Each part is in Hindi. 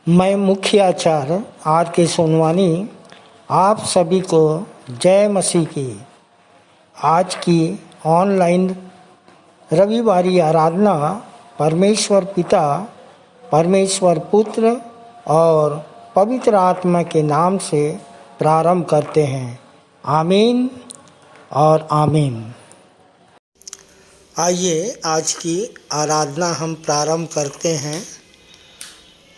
मैं मुख्य आचार्य आर के सोनवानी आप सभी को जय मसीह की। आज की ऑनलाइन रविवारी आराधना परमेश्वर पिता, परमेश्वर पुत्र और पवित्र आत्मा के नाम से प्रारंभ करते हैं। आमीन और आमीन। आइए आज की आराधना हम प्रारंभ करते हैं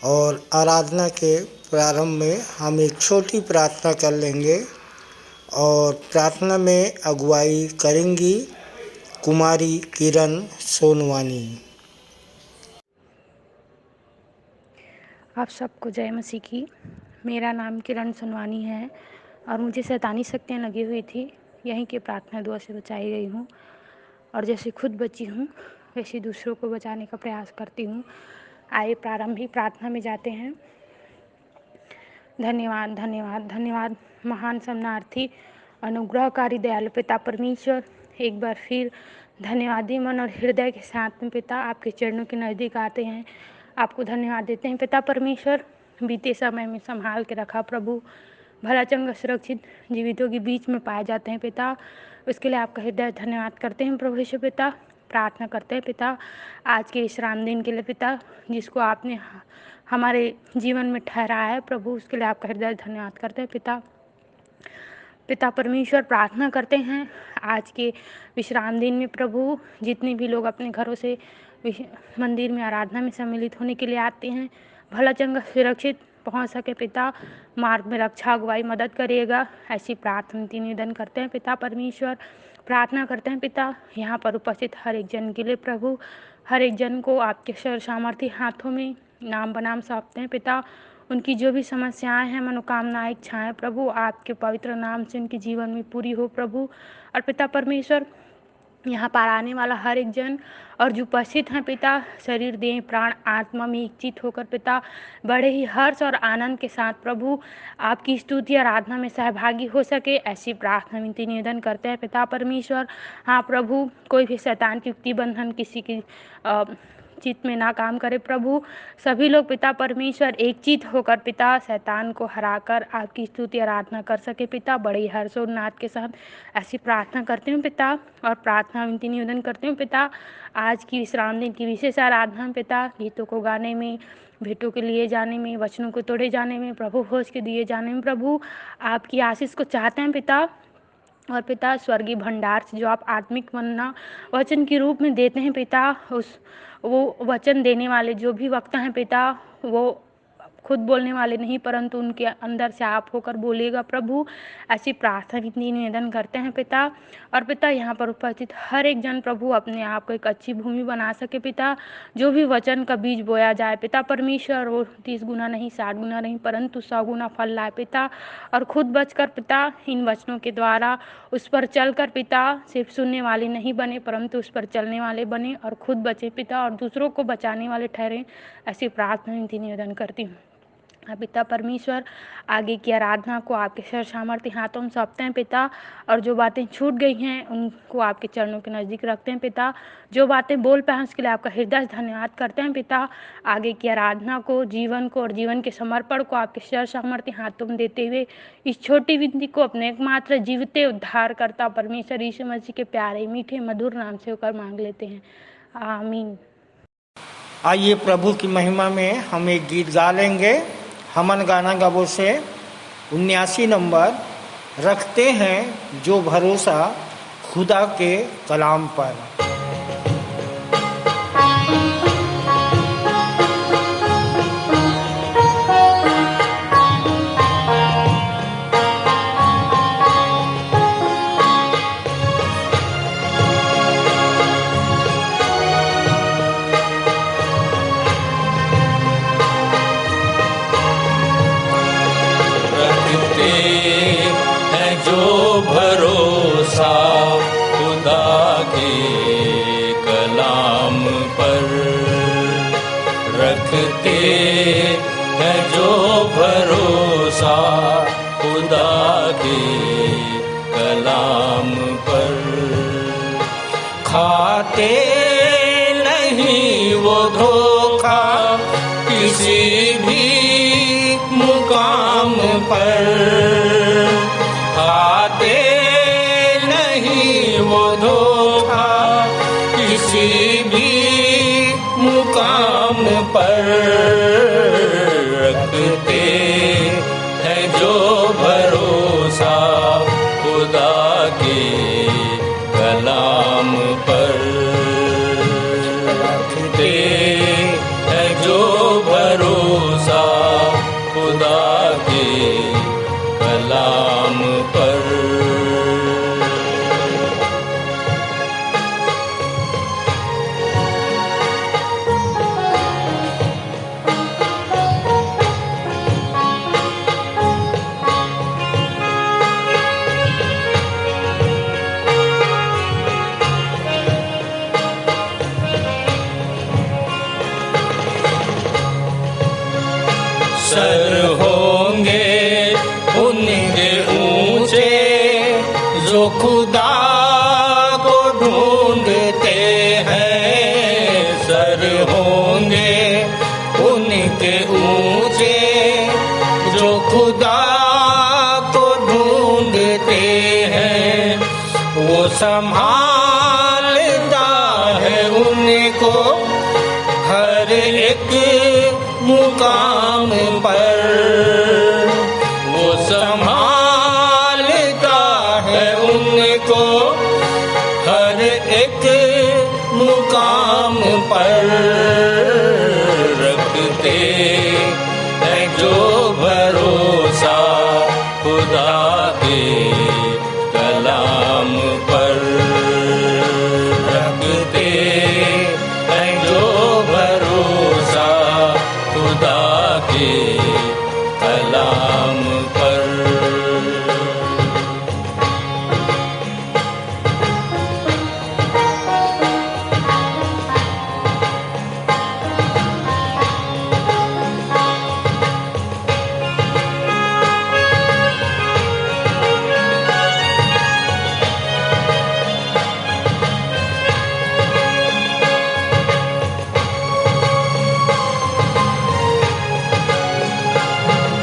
और आराधना के प्रारंभ में हम एक छोटी प्रार्थना कर लेंगे और प्रार्थना में अगुवाई करेंगी कुमारी किरण सोनवानी। आप सबको जय मसीह की। मेरा नाम किरण सोनवानी है और मुझे शैतानी शक्तियाँ लगी हुई थी। यहीं के प्रार्थना दुआ से बचाई गई हूँ और जैसे खुद बची हूँ वैसे दूसरों को बचाने का प्रयास करती हूँ। आइए प्रारंभिक प्रार्थना में जाते हैं। धन्यवाद धन्यवाद धन्यवाद महान शरणार्थी अनुग्रहकारी दयालु पिता परमेश्वर, एक बार फिर धन्यवादी मन और हृदय के साथ में पिता आपके चरणों के नज़दीक आते हैं। आपको धन्यवाद देते हैं पिता परमेश्वर, बीते समय में संभाल के रखा प्रभु, भला चंगा सुरक्षित जीवितों के बीच में पाए जाते हैं पिता, उसके लिए आपका हृदय धन्यवाद करते हैं प्रभु यीशु पिता। प्रार्थना करते हैं पिता आज के विश्राम दिन के लिए पिता, जिसको आपने हमारे जीवन में ठहराया है प्रभु, उसके लिए आपका हृदय धन्यवाद करते हैं पिता परमेश्वर। प्रार्थना करते हैं आज के विश्राम दिन में प्रभु, जितने भी लोग अपने घरों से मंदिर में आराधना में सम्मिलित होने के लिए आते हैं, भला चंगा सुरक्षित पहुंच सके पिता, मार्ग में रक्षा अगुवाई मदद करिएगा, ऐसी प्रार्थना निवेदन करते हैं पिता परमेश्वर। प्रार्थना करते हैं पिता यहाँ पर उपस्थित हर एक जन के लिए प्रभु, हर एक जन को आपके सर्व सामर्थ्य हाथों में नाम बनाम सौंपते हैं पिता। उनकी जो भी समस्याएं हैं, मनोकामनाएं, इच्छाएं प्रभु, आपके पवित्र नाम से उनके जीवन में पूरी हो प्रभु। और पिता परमेश्वर यहाँ पर आने वाला हर एक जन और जो उपस्थित हैं पिता, शरीर देह प्राण आत्मा में एकचित होकर पिता बड़े ही हर्ष और आनंद के साथ प्रभु आपकी स्तुति आराधना में सहभागी हो सके, ऐसी प्रार्थना विनती निवेदन करते हैं पिता परमेश्वर। हाँ प्रभु, कोई भी शैतान की युक्ति बंधन किसी की चित्त में ना काम करे प्रभु, सभी लोग पिता परमेश्वर एक चित होकर पिता शैतान को हराकर आपकी स्तुति आराधना कर सके पिता, बड़े हर्षोल्लास के साथ ऐसी प्रार्थना करते हूँ पिता। और प्रार्थना विनती निवेदन करते हूँ पिता आज की विश्राम दिन की विशेष आराधना में पिता, गीतों को गाने में, भेंटों के लिए जाने में, वचनों को तोड़े जाने में प्रभु, भोज के दिए जाने में प्रभु आपकी आशीष को चाहते हैं पिता। और पिता स्वर्गीय भंडार से जो आप आत्मिक मन्ना वचन के रूप में देते हैं पिता, वो वचन देने वाले जो भी वक्ता हैं पिता, वो खुद बोलने वाले नहीं परंतु उनके अंदर से आप होकर बोलेगा प्रभु, ऐसी प्रार्थना विनती निवेदन करते हैं पिता। और पिता यहाँ पर उपस्थित हर एक जन प्रभु अपने आप को एक अच्छी भूमि बना सके पिता, जो भी वचन का बीज बोया जाए पिता परमेश्वर, वो 30 गुना नहीं 60 गुना नहीं परंतु 100 गुना फल लाए पिता। और खुद बचकर पिता इन वचनों के द्वारा उस पर चलकर पिता सिर्फ सुनने वाले नहीं बने परंतु उस पर चलने वाले बने और खुद बचे पिता और दूसरों को बचाने वाले ठहरे, ऐसी प्रार्थना विनती निवेदन करती हूँ पिता परमेश्वर। आगे की आराधना को आपके सर्व सामर्थ्य हाथों में सौंपते हैं पिता, और जो बातें छूट गई हैं उनको आपके चरणों के नज़दीक रखते हैं पिता। जो बातें बोल पाए उसके लिए आपका हृदय धन्यवाद करते हैं पिता। आगे की आराधना को, जीवन को और जीवन के समर्पण को आपके सर्व सामर्थ्य हाथों में देते हुए इस छोटी विनती को अपने एकमात्र जीवते उद्धारकर्ता परमेश्वर यीशु मसीह के प्यारे मीठे मधुर नाम से होकर मांग लेते हैं, आमीन। आइए प्रभु की महिमा में हम एक गीत गा लेंगे। हमन गाना गाबो से 79 नंबर, रखते हैं जो भरोसा खुदा के कलाम पर। भरोसा खुदा के कलाम पर, रखते हैं जो भरोसा खुदा के कलाम पर। खाते नहीं वो धोखा किसी भी पर खाते नहीं वो धोखा किसी भी मुकाम पर रखते हैं जो भरोसा खुदा के कलाम पर रखते हैं जो भरोसा खुदा के कलाम पर। सर होंगे उनके ऊंचे जो खुदा को ढूंढते हैं। सर होंगे उनके ऊंचे जो खुदा को ढूंढते हैं। वो संभालता है उनको हर एक मुकाम पर। वो संभालता है उनको हर एक मुकाम पर रखते हैं जो भरोसा खुदा के कलाम पर रखते हैं जो भरोसा खुदा के कलाम पर।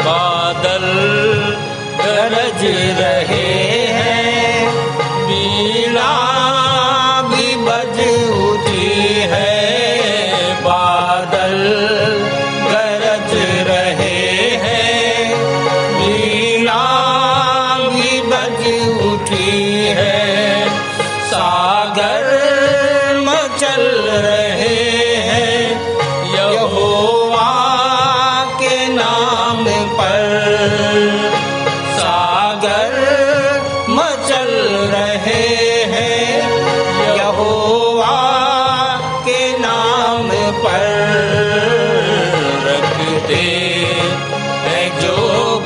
बादल गरज रहे हैं बीड़ा भी बज उठी है। बादल गरज रहे हैं बीड़ा भी बज उठी है। सागर मचल रहे हैं यहोवा के नाम पर। सागर मचल रहे हैं यहोवा के नाम पर रखते हैं जो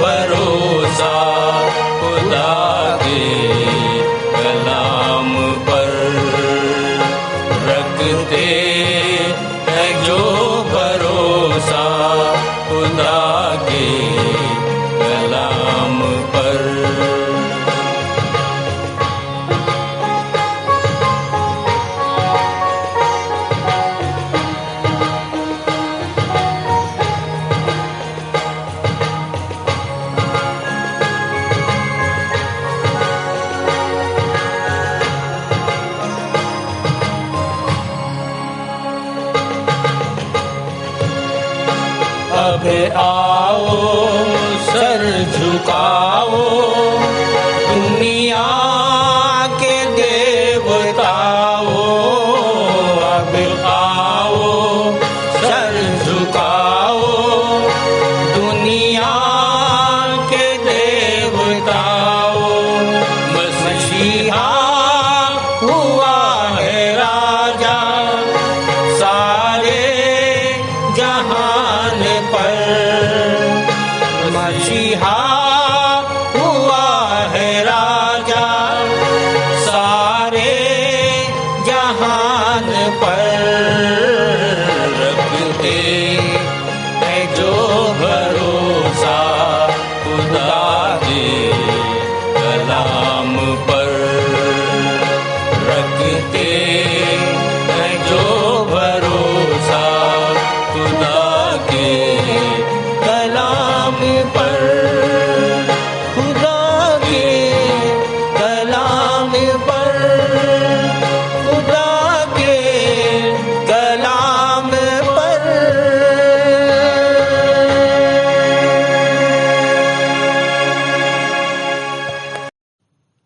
भरोसा खुदा के कलाम पर रखते हैं जो भरोसा खुदा के कलाम पर। अब आओ सर झुकाओ दुनिया के देवताओ। अब आओ सर झुकाओ दुनिया के देवताओ। मसीहा हुआ है राजा सारे जहान पर। मसीहा हुआ है राजा सारे जहान पर रखते हैं जो भरोसा खुदा के कलाम पर रखते हैं जो भरोसा खुदा के कलाम पर।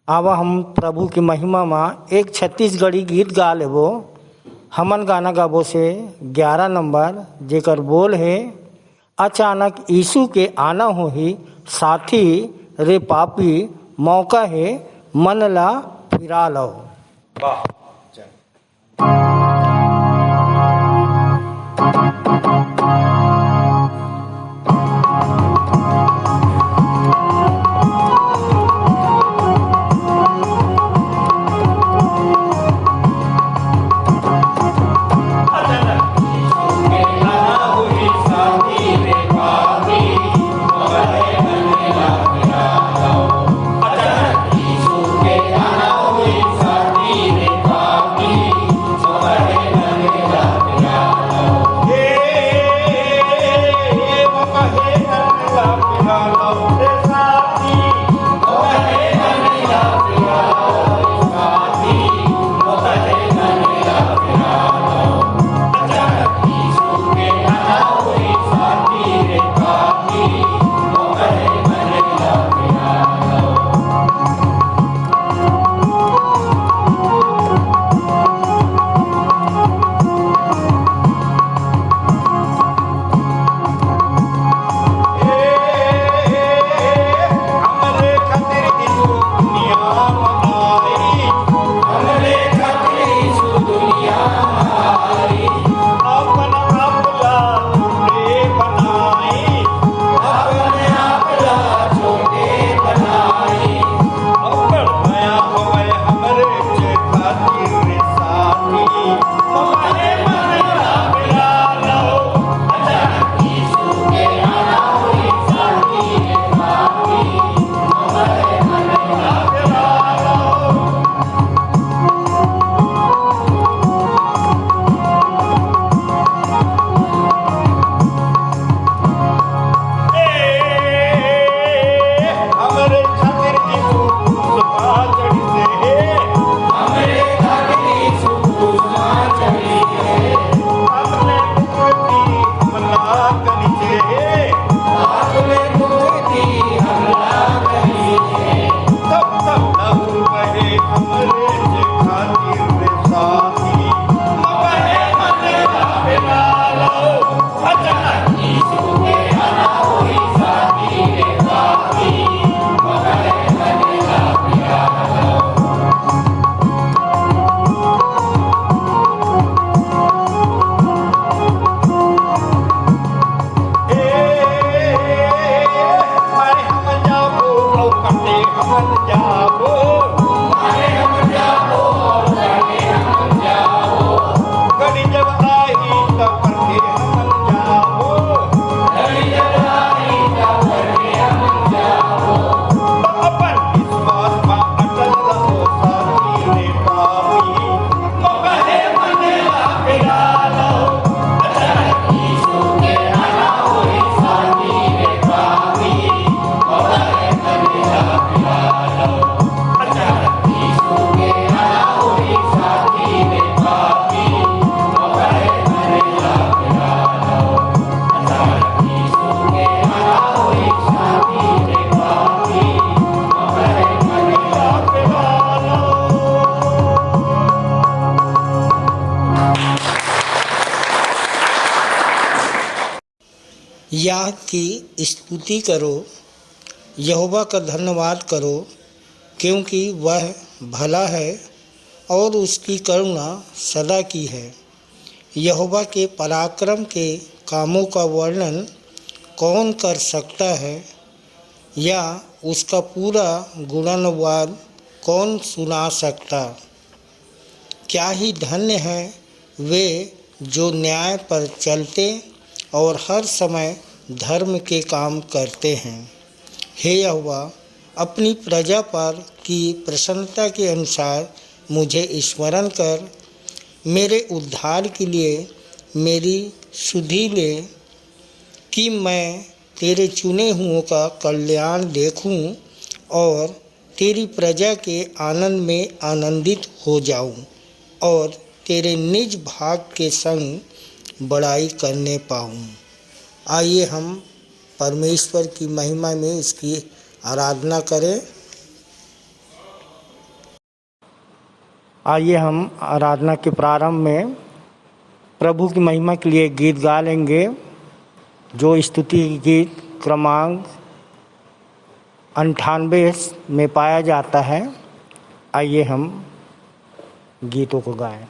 आवा हम प्रभु की महिमा में एक छत्तीसगढ़ी गीत गा लेबो। हमन गाना गाबो से 11 नंबर, जेकर बोल है अचानक यीशु के आना हो ही साथी रे पापी, मौका है मन ला फिरा लो। वाह। याह की स्तुति करो, यहोवा का धन्यवाद करो, क्योंकि वह भला है और उसकी करुणा सदा की है। यहोवा के पराक्रम के कामों का वर्णन कौन कर सकता है, या उसका पूरा गुणानुवाद कौन सुना सकता। क्या ही धन्य हैं वे जो न्याय पर चलते और हर समय धर्म के काम करते हैं। हे यहोवा, अपनी प्रजा पर की प्रसन्नता के अनुसार मुझे स्मरण कर, मेरे उद्धार के लिए मेरी सुधि ले, कि मैं तेरे चुने हुओं का कल्याण देखूं और तेरी प्रजा के आनंद में आनंदित हो जाऊं और तेरे निज भाग के संग बड़ाई करने पाऊं। आइए हम परमेश्वर की महिमा में इसकी आराधना करें। आइए हम आराधना के प्रारंभ में प्रभु की महिमा के लिए गीत गा लेंगे, जो स्तुति गीत क्रमांक 98 में पाया जाता है। आइए हम गीतों को गाएं।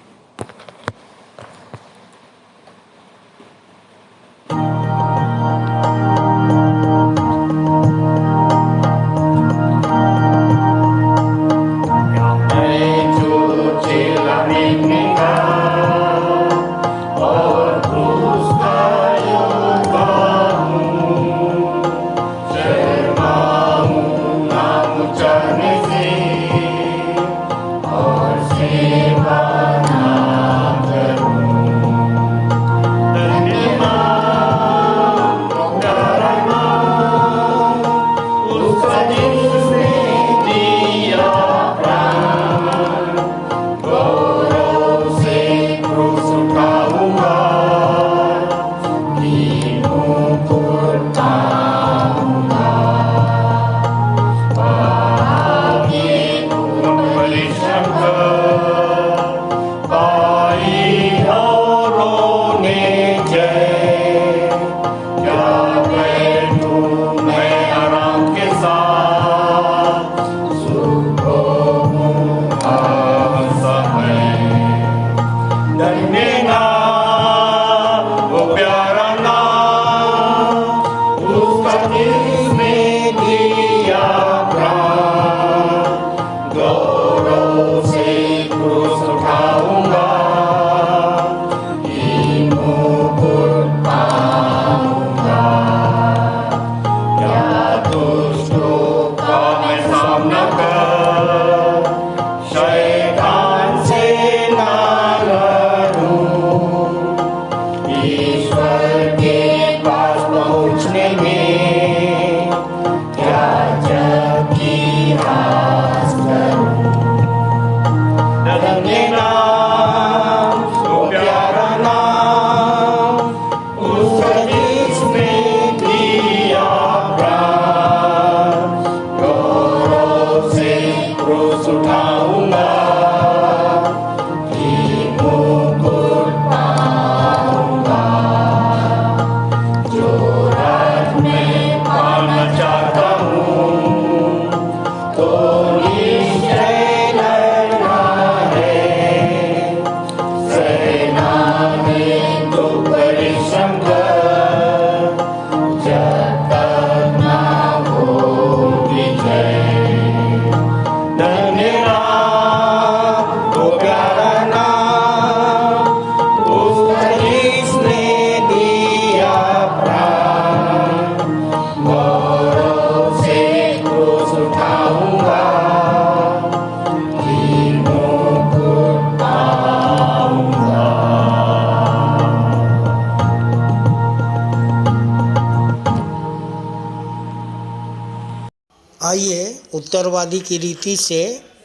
आइए उत्तरवादी की रीति से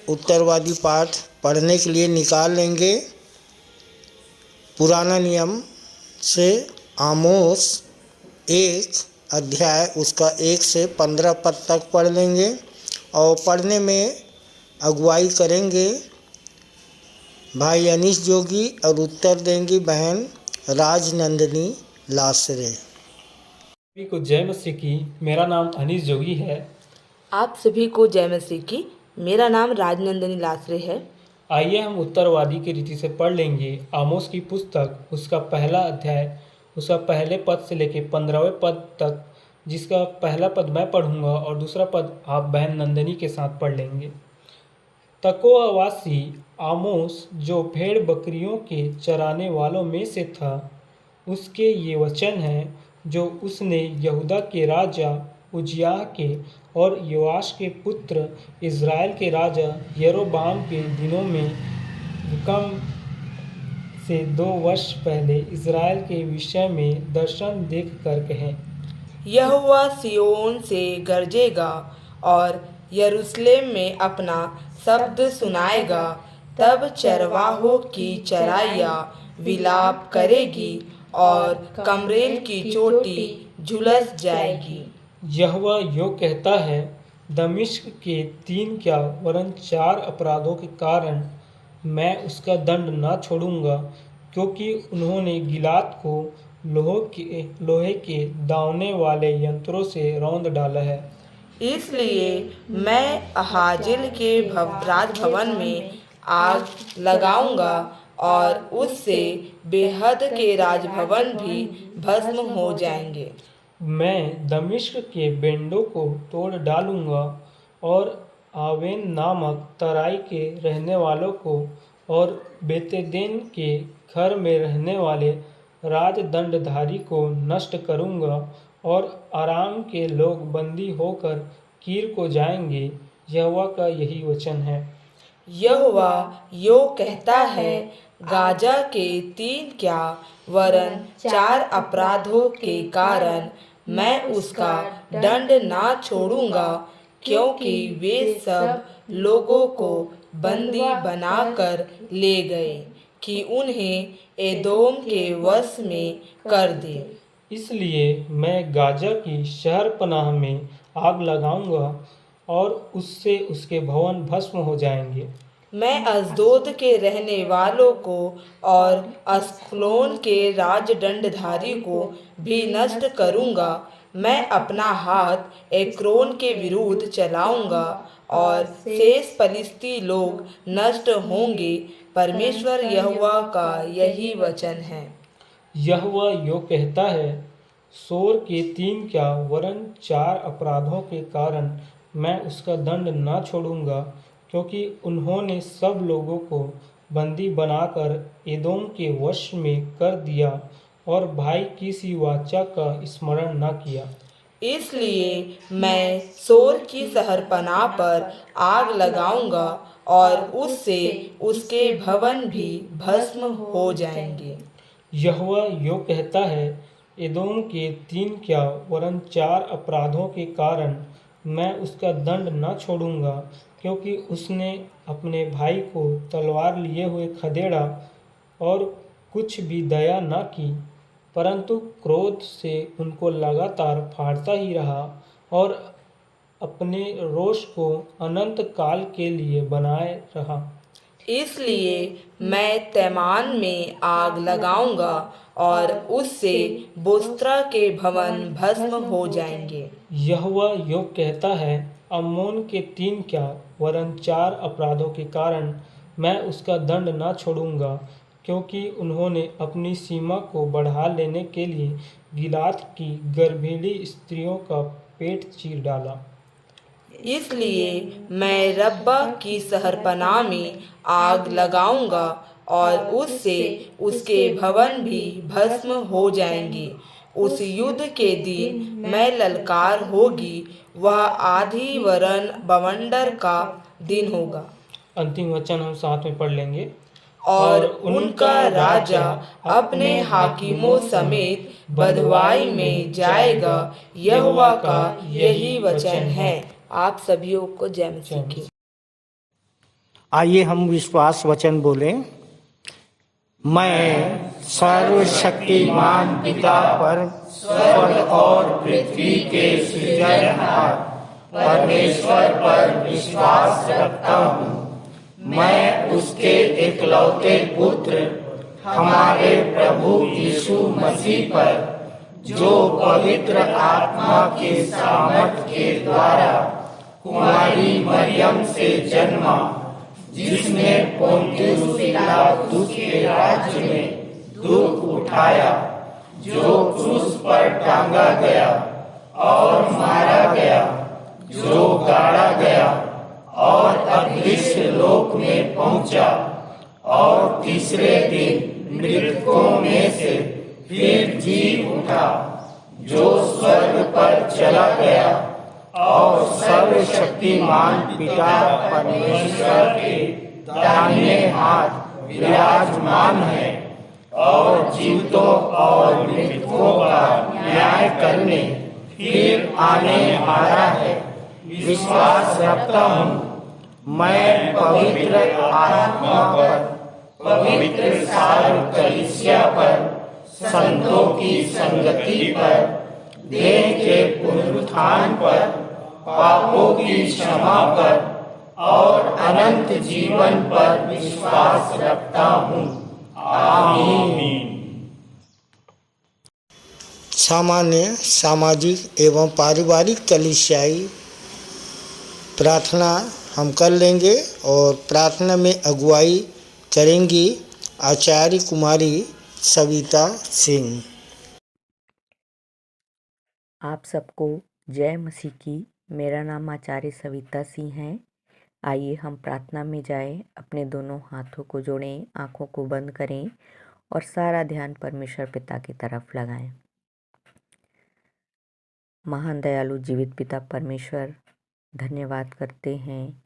उत्तरवादी पाठ पढ़ने के लिए निकाल लेंगे। पुराना नियम से आमोस 1 अध्याय उसका 1 से 15 पद तक पढ़ लेंगे और पढ़ने में अगुवाई करेंगे भाई अनीश जोगी और उत्तर देंगी बहन राजनंदिनी लासरे। सभी को जय मसीह की। मेरा नाम अनीश जोगी है। आप सभी को जय मसीह की। मेरा नाम राजनंदिनी लासरे है। आइए हम उत्तरवादी की रीति से पढ़ लेंगे आमोस की पुस्तक, उसका पहला अध्याय, उसका पहले पद से लेकर 15वें पद तक, जिसका पहला पद मैं पढ़ूंगा और दूसरा पद आप बहन नंदिनी के साथ पढ़ लेंगे। तकोवासी आमोस जो भेड़ बकरियों के चराने वालों में से था, उसके ये वचन हैं जो उसने यहूदा के राजा उजियाह के और योआश के पुत्र इज़राइल के राजा यरोबाम के दिनों में भूकंप से 2 वर्ष पहले इज़राइल के विषय में दर्शन देख कर कहें। यहोवा सिय्योन से गरजेगा और यरूशलेम में अपना शब्द सुनाएगा। तब चरवाहों की चराइयाँ विलाप करेगी और कमरेल की चोटी झुलस जाएगी। यहोवा यो कहता है, दमिश्क के 3 क्या वरन 4 अपराधों के कारण मैं उसका दंड न छोड़ूंगा, क्योंकि उन्होंने गिलाद को लोहे के दावने वाले यंत्रों से रौंद डाला है। इसलिए मैं हाजिल के राजभवन में आग लगाऊंगा और उससे बेहद के राजभवन भी भस्म हो जाएंगे। मैं दमिश्क के बेंडों को तोड़ डालूंगा और आवेन नामक तराई के रहने वालों को और बेतेदेन के घर में रहने वाले राजदंडधारी को नष्ट करूंगा, और आराम के लोग बंदी होकर कीर को जाएंगे। यहोवा का यही वचन है। यहोवा यो कहता है, गाजा के 3 क्या वरन 4 अपराधों के कारण मैं उसका दंड ना छोड़ूंगा, क्योंकि वे सब लोगों को बंदी बनाकर ले गए कि उन्हें एदोम के वश में कर दे। इसलिए मैं गाजा की शहरपनाह में आग लगाऊंगा और उससे उसके भवन भस्म हो जाएंगे। मैं अश्दोद के रहने वालों को और अस्कलोन के राजदंडधारी को भी नष्ट करूंगा। मैं अपना हाथ एक्रोन के विरुद्ध चलाऊंगा और शेष फलिस्ती लोग नष्ट होंगे। परमेश्वर यहोवा का यही वचन है। यहोवा यो कहता है, सोर के 3 क्या वरन 4 अपराधों के कारण मैं उसका दंड न छोड़ूंगा, क्योंकि उन्होंने सब लोगों को बंदी बनाकर एदोम के वश में कर दिया और भाई की सी वाचा का स्मरण न किया। इसलिए मैं सोर की शहरपनाह पर आग लगाऊंगा और उससे उसके भवन भी भस्म हो जाएंगे। यहोवा यो कहता है, एदोम के 3 क्या वरन 4 अपराधों के कारण मैं उसका दंड न छोड़ूंगा, क्योंकि उसने अपने भाई को तलवार लिए हुए खदेड़ा और कुछ भी दया न की, परंतु क्रोध से उनको लगातार फाड़ता ही रहा और अपने रोष को अनंत काल के लिए बनाए रहा। इसलिए मैं तैमान में आग लगाऊंगा और उससे बोस्त्रा के भवन भस्म हो जाएंगे। यहोवा यो कहता है, अम्मोन के 3 क्या वरन 4 अपराधों के कारण मैं उसका दंड न छोड़ूंगा, क्योंकि उन्होंने अपनी सीमा को बढ़ा लेने के लिए गिलाद की गर्भीली स्त्रियों का पेट चीर डाला। इसलिए मैं रब्बा की शहरपनाह में आग लगाऊंगा और उससे उसके भवन भी भस्म हो जाएंगे। उस युद्ध के दिन मैं ललकार होगी, वह आधी वरन बवंडर का दिन होगा। अंतिम वचन हम साथ में पढ़ लेंगे। और उनका राजा अपने हाकिमों समेत बँधुआई में जाएगा। यहोवा का यही वचन है। आप सभी को जय मसीह की। आइए हम विश्वास वचन बोलें। मैं सर्वशक्तिमान पिता पर स्वर्ग और पृथ्वी के सृजनहार परमेश्वर पर विश्वास रखता हूँ। मैं उसके एकलौते पुत्र हमारे प्रभु यीशु मसीह पर, जो पवित्र आत्मा के सामर्थ के द्वारा कुमारी मरियम से जन्मा, जिसने पोंतियुस पिलातुस के राज्य में दुख उठाया, जो क्रूस पर टांगा गया और मारा गया, जो गाड़ा गया और अदृश्य लोक में पहुंचा, और तीसरे दिन मृतकों में से फिर जी उठा, जो स्वर्ग पर चला गया और सर्वशक्तिमान पिता परमेश्वर के दाहिने हाथ विराजमान है, और जीवितों और मृतकों का न्याय करने फिर आने वाला है। विश्वास रखता हूँ मैं पवित्र आत्मा पर, पवित्र सार्व कलीसिया पर, संतों की संगति पर, देह के पुनरुत्थान पर, पापों की क्षमा पर और अनंत जीवन पर विश्वास रखता हूँ। आमीन। सामान्य सामाजिक एवं पारिवारिक कलीसियाई प्रार्थना हम कर लेंगे और प्रार्थना में अगुवाई करेंगी आचार्य कुमारी सविता सिंह। आप सबको जय मसीह की। मेरा नाम आचार्य सविता सिंह है। आइए हम प्रार्थना में जाएं। अपने दोनों हाथों को जोड़ें, आंखों को बंद करें और सारा ध्यान परमेश्वर पिता की तरफ लगाएं। महान दयालु जीवित पिता परमेश्वर, धन्यवाद करते हैं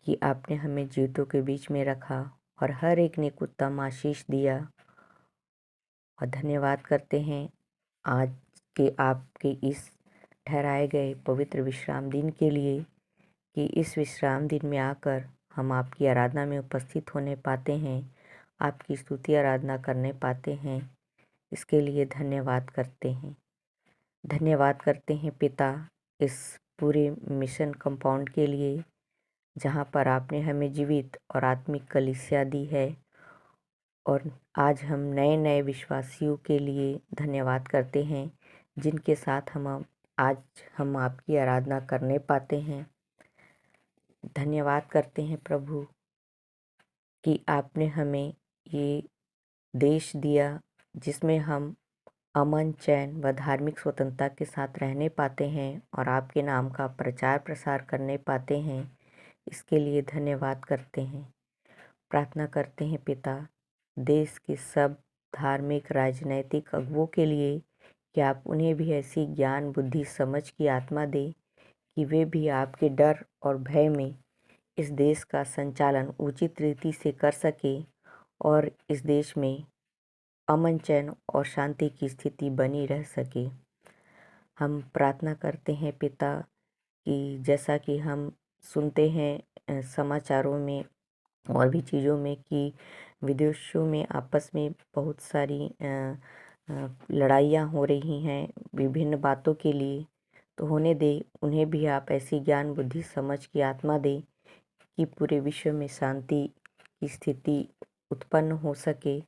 कि आपने हमें जीवितों के बीच में रखा और हर एक ने उत्तम आशीष दिया। और धन्यवाद करते हैं आज के आपके इस ठहराए गए पवित्र विश्राम दिन के लिए कि इस विश्राम दिन में आकर हम आपकी आराधना में उपस्थित होने पाते हैं, आपकी स्तुति आराधना करने पाते हैं। इसके लिए धन्यवाद करते हैं। धन्यवाद करते हैं पिता इस पूरे मिशन कंपाउंड के लिए जहाँ पर आपने हमें जीवित और आत्मिक कलीसिया दी है। और आज हम नए नए विश्वासियों के लिए धन्यवाद करते हैं जिनके साथ आज हम आपकी आराधना करने पाते हैं। धन्यवाद करते हैं प्रभु कि आपने हमें ये देश दिया जिसमें हम अमन, चैन व धार्मिक स्वतंत्रता के साथ रहने पाते हैं और आपके नाम का प्रचार प्रसार करने पाते हैं। इसके लिए धन्यवाद करते हैं। प्रार्थना करते हैं पिता देश के सब धार्मिक राजनैतिक अगुवों के लिए कि आप उन्हें भी ऐसी ज्ञान बुद्धि समझ की आत्मा दे कि वे भी आपके डर और भय में इस देश का संचालन उचित रीति से कर सके और इस देश में अमन, चैन और शांति की स्थिति बनी रह सके। हम प्रार्थना करते हैं पिता कि जैसा कि हम सुनते हैं समाचारों में और भी चीज़ों में कि विदेशों में आपस में बहुत सारी लड़ाइयाँ हो रही हैं विभिन्न बातों के लिए, तो होने दे उन्हें भी आप ऐसी ज्ञान बुद्धि समझ की आत्मा दे कि पूरे विश्व में शांति की स्थिति उत्पन्न हो सके।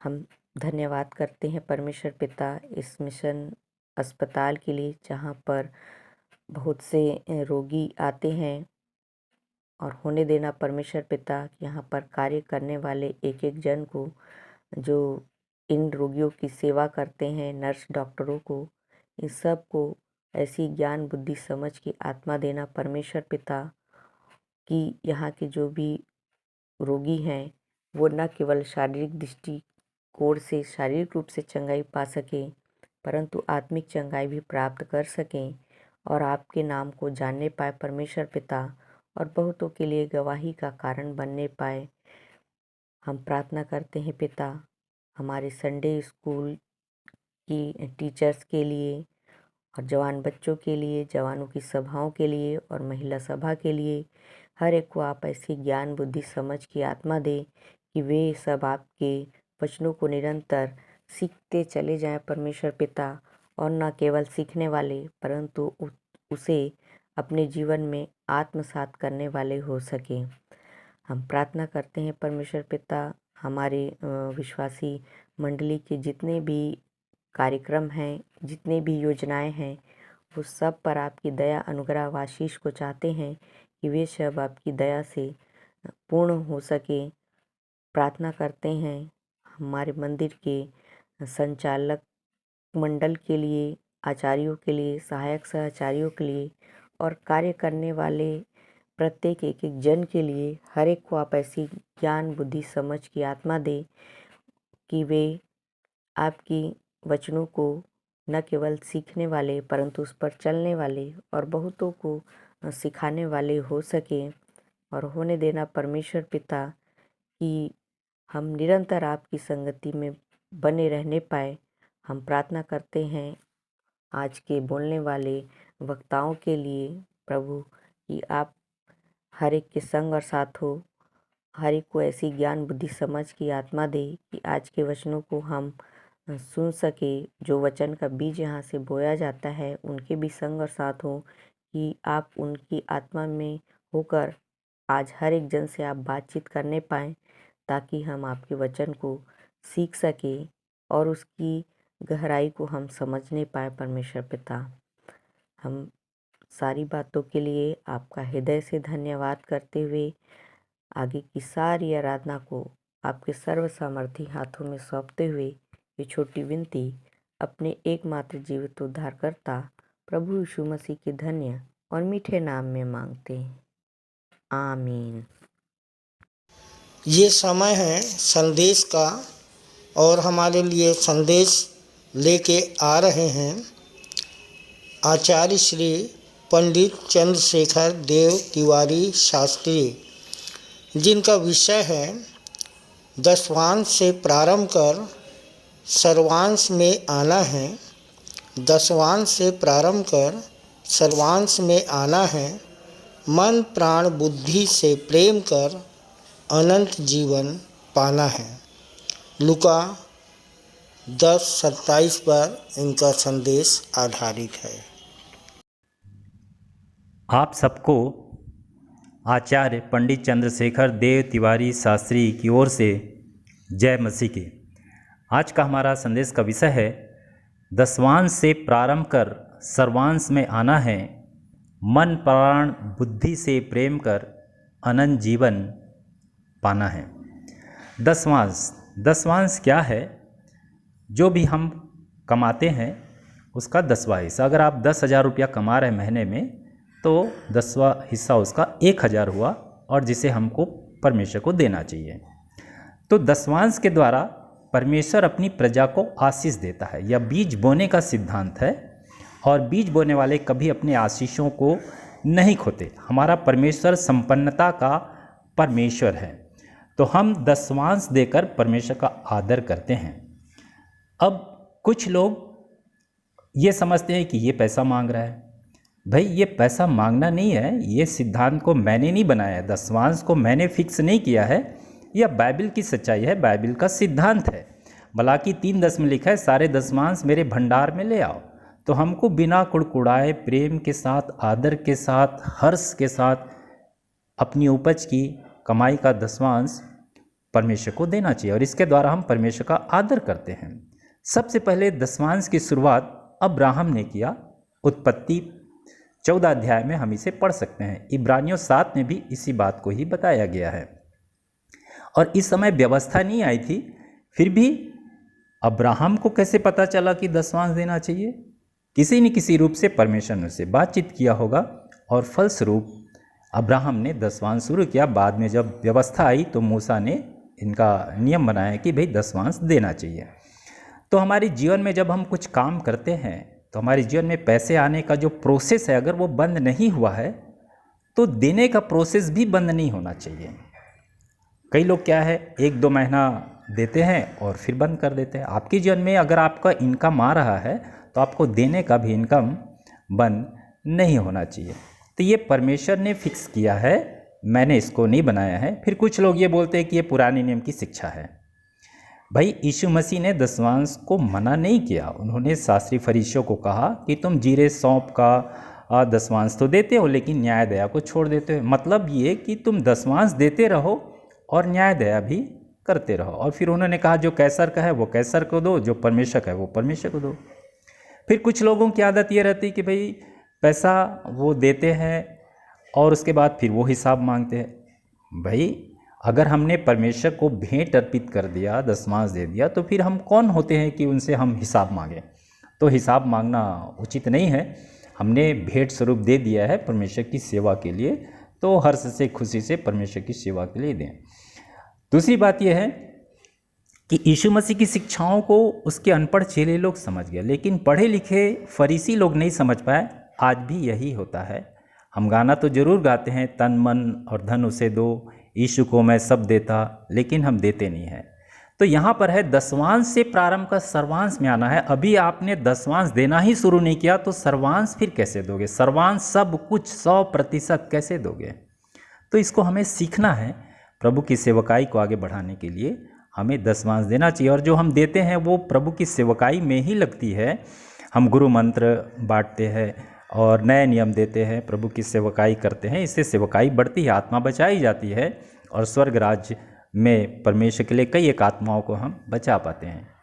हम धन्यवाद करते हैं परमेश्वर पिता इस मिशन अस्पताल के लिए जहाँ पर बहुत से रोगी आते हैं और होने देना परमेश्वर पिता यहाँ पर कार्य करने वाले एक एक जन को जो इन रोगियों की सेवा करते हैं, नर्स डॉक्टरों को, इन सब को ऐसी ज्ञान बुद्धि समझ की आत्मा देना परमेश्वर पिता कि यहाँ के जो भी रोगी हैं वो न केवल शारीरिक दृष्टिकोण से शारीरिक रूप से चंगाई पा सकें परंतु आत्मिक चंगाई भी प्राप्त कर सकें और आपके नाम को जानने पाए परमेश्वर पिता और बहुतों के लिए गवाही का कारण बनने पाए। हम प्रार्थना करते हैं पिता हमारे संडे स्कूल की टीचर्स के लिए और जवान बच्चों के लिए, जवानों की सभाओं के लिए और महिला सभा के लिए, हर एक को आप ऐसी ज्ञान बुद्धि समझ की आत्मा दे कि वे सब आपके वचनों को निरंतर सीखते चले जाएं परमेश्वर पिता और न केवल सीखने वाले परंतु उसे अपने जीवन में आत्मसात करने वाले हो सके। हम प्रार्थना करते हैं परमेश्वर पिता हमारे विश्वासी मंडली के जितने भी कार्यक्रम हैं, जितने भी योजनाएं हैं, वो सब पर आपकी दया अनुग्रह व आशीष को चाहते हैं कि वे सब आपकी दया से पूर्ण हो सके। प्रार्थना करते हैं हमारे मंदिर के संचालक मंडल के लिए, आचार्यों के लिए, सहायक सहचार्यों के लिए और कार्य करने वाले प्रत्येक एक एक जन के लिए हर एक को आप ऐसी ज्ञान बुद्धि समझ की आत्मा दे कि वे आपकी वचनों को न केवल सीखने वाले परंतु उस पर चलने वाले और बहुतों को सिखाने वाले हो सके। और होने देना परमेश्वर पिता कि हम निरंतर आपकी संगति में बने रहने पाए। हम प्रार्थना करते हैं आज के बोलने वाले वक्ताओं के लिए प्रभु कि आप हर एक के संग और साथ हो, हर एक को ऐसी ज्ञान बुद्धि समझ की आत्मा दे कि आज के वचनों को हम सुन सके। जो वचन का बीज यहाँ से बोया जाता है उनके भी संग और साथ हो कि आप उनकी आत्मा में होकर आज हर एक जन से आप बातचीत करने पाएँ, ताकि हम आपके वचन को सीख सकें और उसकी गहराई को हम समझने पाए। परमेश्वर पिता, हम सारी बातों के लिए आपका हृदय से धन्यवाद करते हुए आगे की सारी आराधना को आपके सर्व सामर्थी हाथों में सौंपते हुए ये छोटी विनती अपने एकमात्र जीवित उद्धारकर्ता प्रभु यीशु मसीह के धन्य और मीठे नाम में मांगते हैं, आमीन। ये समय है संदेश का और हमारे लिए संदेश लेके आ रहे हैं आचार्य श्री पंडित चंद्रशेखर देव तिवारी शास्त्री, जिनका विषय है दशवांश से प्रारंभ कर सर्वांश में आना है। दशवांश से प्रारंभ कर सर्वांश में आना है, मन प्राण बुद्धि से प्रेम कर अनंत जीवन पाना है। लूका 10:27 पर इनका संदेश आधारित है। आप सबको आचार्य पंडित चंद्रशेखर देव तिवारी शास्त्री की ओर से जय मसीह की। आज का हमारा संदेश का विषय है दशवांश से प्रारंभ कर सर्वांश में आना है, मन प्राण बुद्धि से प्रेम कर अनंत जीवन पाना है। दशवांश क्या है? जो भी हम कमाते हैं उसका 10वां हिस्सा। अगर आप 10,000 रुपया कमा रहे हैं महीने में, तो 10वां हिस्सा उसका 1,000 हुआ, और जिसे हमको परमेश्वर को देना चाहिए। तो दशवांश के द्वारा परमेश्वर अपनी प्रजा को आशीष देता है। यह बीज बोने का सिद्धांत है, और बीज बोने वाले कभी अपने आशीषों को नहीं खोते। हमारा परमेश्वर संपन्नता का परमेश्वर है, तो हम दशवांश देकर परमेश्वर का आदर करते हैं। अब कुछ लोग ये समझते हैं कि ये पैसा मांग रहा है। भाई, ये पैसा मांगना नहीं है। ये सिद्धांत को मैंने नहीं बनाया, दशवांश को मैंने फिक्स नहीं किया है। यह बाइबल की सच्चाई है, बाइबल का सिद्धांत है। मलाकी 3:10 में लिखा है, सारे दशवांश मेरे भंडार में ले आओ। तो हमको बिना कुड़कुड़ाए, प्रेम के साथ, आदर के साथ, हर्ष के साथ अपनी उपज की कमाई का दशवांश परमेश्वर को देना चाहिए, और इसके द्वारा हम परमेश्वर का आदर करते हैं। सबसे पहले दशवांश की शुरुआत अब्राहम ने किया। उत्पत्ति 14 अध्याय में हम इसे पढ़ सकते हैं। इब्रानियों 7 में भी इसी बात को ही बताया गया है। और इस समय व्यवस्था नहीं आई थी, फिर भी अब्राहम को कैसे पता चला कि दशवांश देना चाहिए? किसी न किसी रूप से परमेश्वर ने उससे बातचीत किया होगा, और फलस्वरूप अब्राहम ने दशवांश शुरू किया। बाद में जब व्यवस्था आई तो मूसा ने इनका नियम बनाया कि भाई दशवांश देना चाहिए। तो हमारे जीवन में जब हम कुछ काम करते हैं, तो हमारे जीवन में पैसे आने का जो प्रोसेस है, अगर वो बंद नहीं हुआ है, तो देने का प्रोसेस भी बंद नहीं होना चाहिए। कई लोग क्या है, 1-2 महीना देते हैं और फिर बंद कर देते हैं। आपके जीवन में अगर आपका इनकम आ रहा है, तो आपको देने का भी इनकम बंद नहीं होना चाहिए। तो ये परमेश्वर ने फिक्स किया है, मैंने इसको नहीं बनाया है। फिर कुछ लोग ये बोलते हैं कि ये पुराने नियम की शिक्षा है। भाई, यीशु मसीह ने दशवांश को मना नहीं किया। उन्होंने शास्त्री फरीसियों को कहा कि तुम जीरे सौंप का दशवांश तो देते हो, लेकिन न्याय दया को छोड़ देते हो। मतलब ये कि तुम दशवांश देते रहो और न्याय दया भी करते रहो। और फिर उन्होंने कहा जो कैसर का है वो कैसर को दो, जो परमेश्वर का है वो परमेश्वर को दो। फिर कुछ लोगों की आदत ये रहती कि भाई पैसा वो देते हैं और उसके बाद फिर वो हिसाब मांगते हैं। भाई, अगर हमने परमेश्वर को भेंट अर्पित कर दिया, दशवांश दे दिया, तो फिर हम कौन होते हैं कि उनसे हम हिसाब मांगें? तो हिसाब मांगना उचित नहीं है। हमने भेंट स्वरूप दे दिया है परमेश्वर की सेवा के लिए, तो हर्ष से, खुशी से परमेश्वर की सेवा के लिए दें। दूसरी बात यह है कि यीशु मसीह की शिक्षाओं को उसके अनपढ़ चेले लोग समझ गए, लेकिन पढ़े लिखे फरीसी लोग नहीं समझ पाए। आज भी यही होता है। हम गाना तो जरूर गाते हैं, तन मन और धन उसे दो, यीशु को मैं सब देता, लेकिन हम देते नहीं हैं। तो यहाँ पर है दशवांश से प्रारंभ का सर्वांश में आना है। अभी आपने दशवांश देना ही शुरू नहीं किया तो सर्वांश फिर कैसे दोगे? सर्वांश सब कुछ 100% कैसे दोगे? तो इसको हमें सीखना है। प्रभु की सेवकाई को आगे बढ़ाने के लिए हमें दशवांश देना चाहिए, और जो हम देते हैं वो प्रभु की सेवकाई में ही लगती है। हम गुरु मंत्र बांटते हैं, और नए नियम देते हैं, प्रभु की सेवकाई करते हैं। इससे सेवकाई बढ़ती है, आत्मा बचाई जाती है और स्वर्ग राज्य में परमेश्वर के लिए कई एक आत्माओं को हम बचा पाते हैं।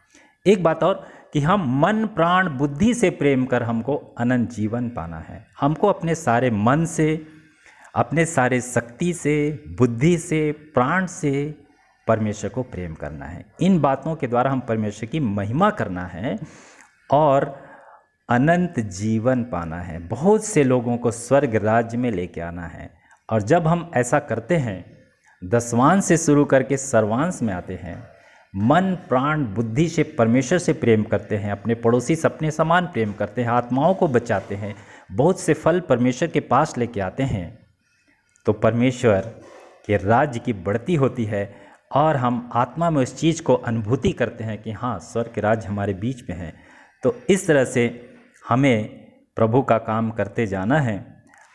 एक बात और कि हम मन प्राण बुद्धि से प्रेम कर हमको अनंत जीवन पाना है। हमको अपने सारे मन से, अपने सारे शक्ति से, बुद्धि से, प्राण से परमेश्वर को प्रेम करना है। इन बातों के द्वारा हम परमेश्वर की महिमा करना है और अनंत जीवन पाना है। बहुत से लोगों को स्वर्ग राज्य में लेके आना है। और जब हम ऐसा करते हैं, दसवांश से शुरू करके सर्वांश में आते हैं, मन प्राण बुद्धि से परमेश्वर से प्रेम करते हैं, अपने पड़ोसी से अपने समान प्रेम करते हैं, आत्माओं को बचाते हैं, बहुत से फल परमेश्वर के पास लेके आते हैं, तो परमेश्वर के राज्य की बढ़ती होती है और हम आत्मा में उस चीज़ को अनुभूति करते हैं कि हाँ, स्वर्ग के राज्य हमारे बीच में है। तो इस तरह से हमें प्रभु का काम करते जाना है।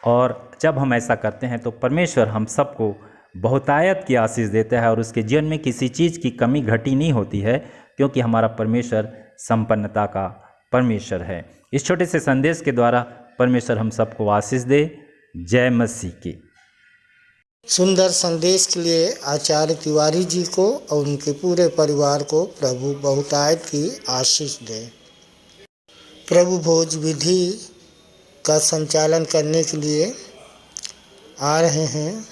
और जब हम ऐसा करते हैं तो परमेश्वर हम सबको बहुतायत की आशीष देता है और उसके जीवन में किसी चीज़ की कमी घटी नहीं होती है, क्योंकि हमारा परमेश्वर संपन्नता का परमेश्वर है। इस छोटे से संदेश के द्वारा परमेश्वर हम सबको आशीष दे। जय मसीह की। सुंदर संदेश के लिए आचार्य तिवारी जी को और उनके पूरे परिवार को प्रभु बहुतायत की आशीष दे। प्रभु भोज विधि का संचालन करने के लिए आ रहे हैं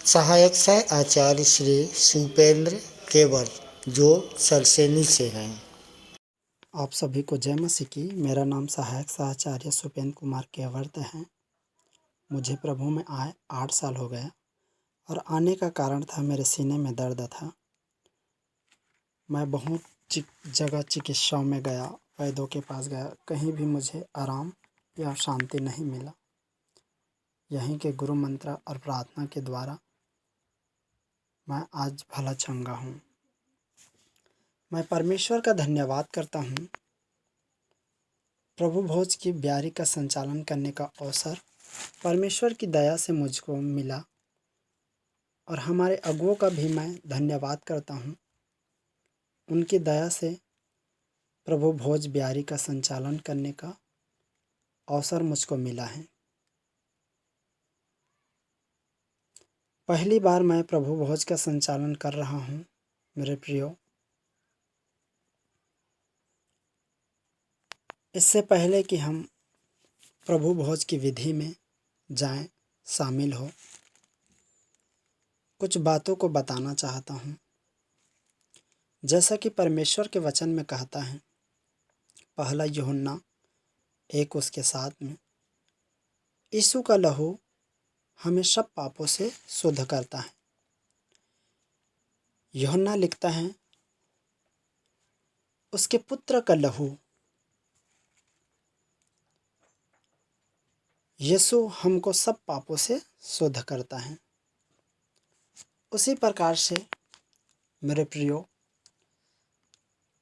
सहायक सह आचार्य श्री सुपेंद्र केवल, जो सरसेनी से हैं। आप सभी को जय मसीह की। मेरा नाम सहायक सहाचार्य सुपेंद्र कुमार केवर्त है। मुझे प्रभु में आए 8 साल हो गए और आने का कारण था मेरे सीने में दर्द था। मैं बहुत जगह चिकित्साओं में गया, वैद्यों के पास गया, कहीं भी मुझे आराम या शांति नहीं मिला। यहीं के गुरु मंत्र और प्रार्थना के द्वारा मैं आज भला चंगा हूँ। मैं परमेश्वर का धन्यवाद करता हूँ। प्रभु भोज की ब्यारी का संचालन करने का अवसर परमेश्वर की दया से मुझको मिला और हमारे अगुओं का भी मैं धन्यवाद करता हूँ। उनकी दया से प्रभु भोज ब्यारी का संचालन करने का अवसर मुझको मिला है। पहली बार मैं प्रभु भोज का संचालन कर रहा हूँ। मेरे प्रियो, इससे पहले कि हम प्रभु भोज की विधि में जाएं, शामिल हो, कुछ बातों को बताना चाहता हूँ। जैसा कि परमेश्वर के वचन में कहता है, पहला यूहन्ना 1:7 में, यीशु का लहू हमें सब पापों से शुद्ध करता है। यूहन्ना लिखता है, उसके पुत्र का लहू यीशु हमको सब पापों से शुद्ध करता है। उसी प्रकार से मेरे प्रियो,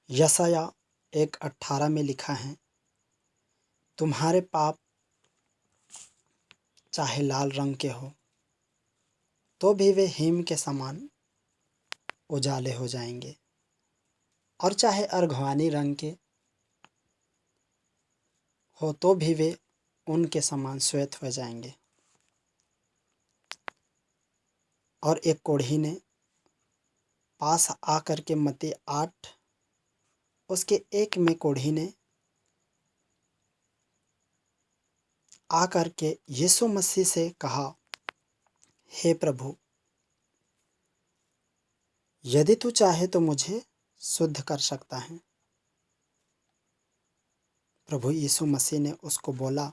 यशाया 1:18 में लिखा है, तुम्हारे पाप चाहे लाल रंग के हो तो भी वे हिम के समान उजाले हो जाएंगे, और चाहे अर्घवानी रंग के हो तो भी वे उनके समान श्वेत हो जाएंगे। और एक कोढ़ी ने पास आकर के मत्ती 8 उसके 1 में कोढ़ी ने आकर के यीशु मसीह से कहा, हे प्रभु, यदि तू चाहे तो मुझे शुद्ध कर सकता है। प्रभु यीशु मसीह ने उसको बोला,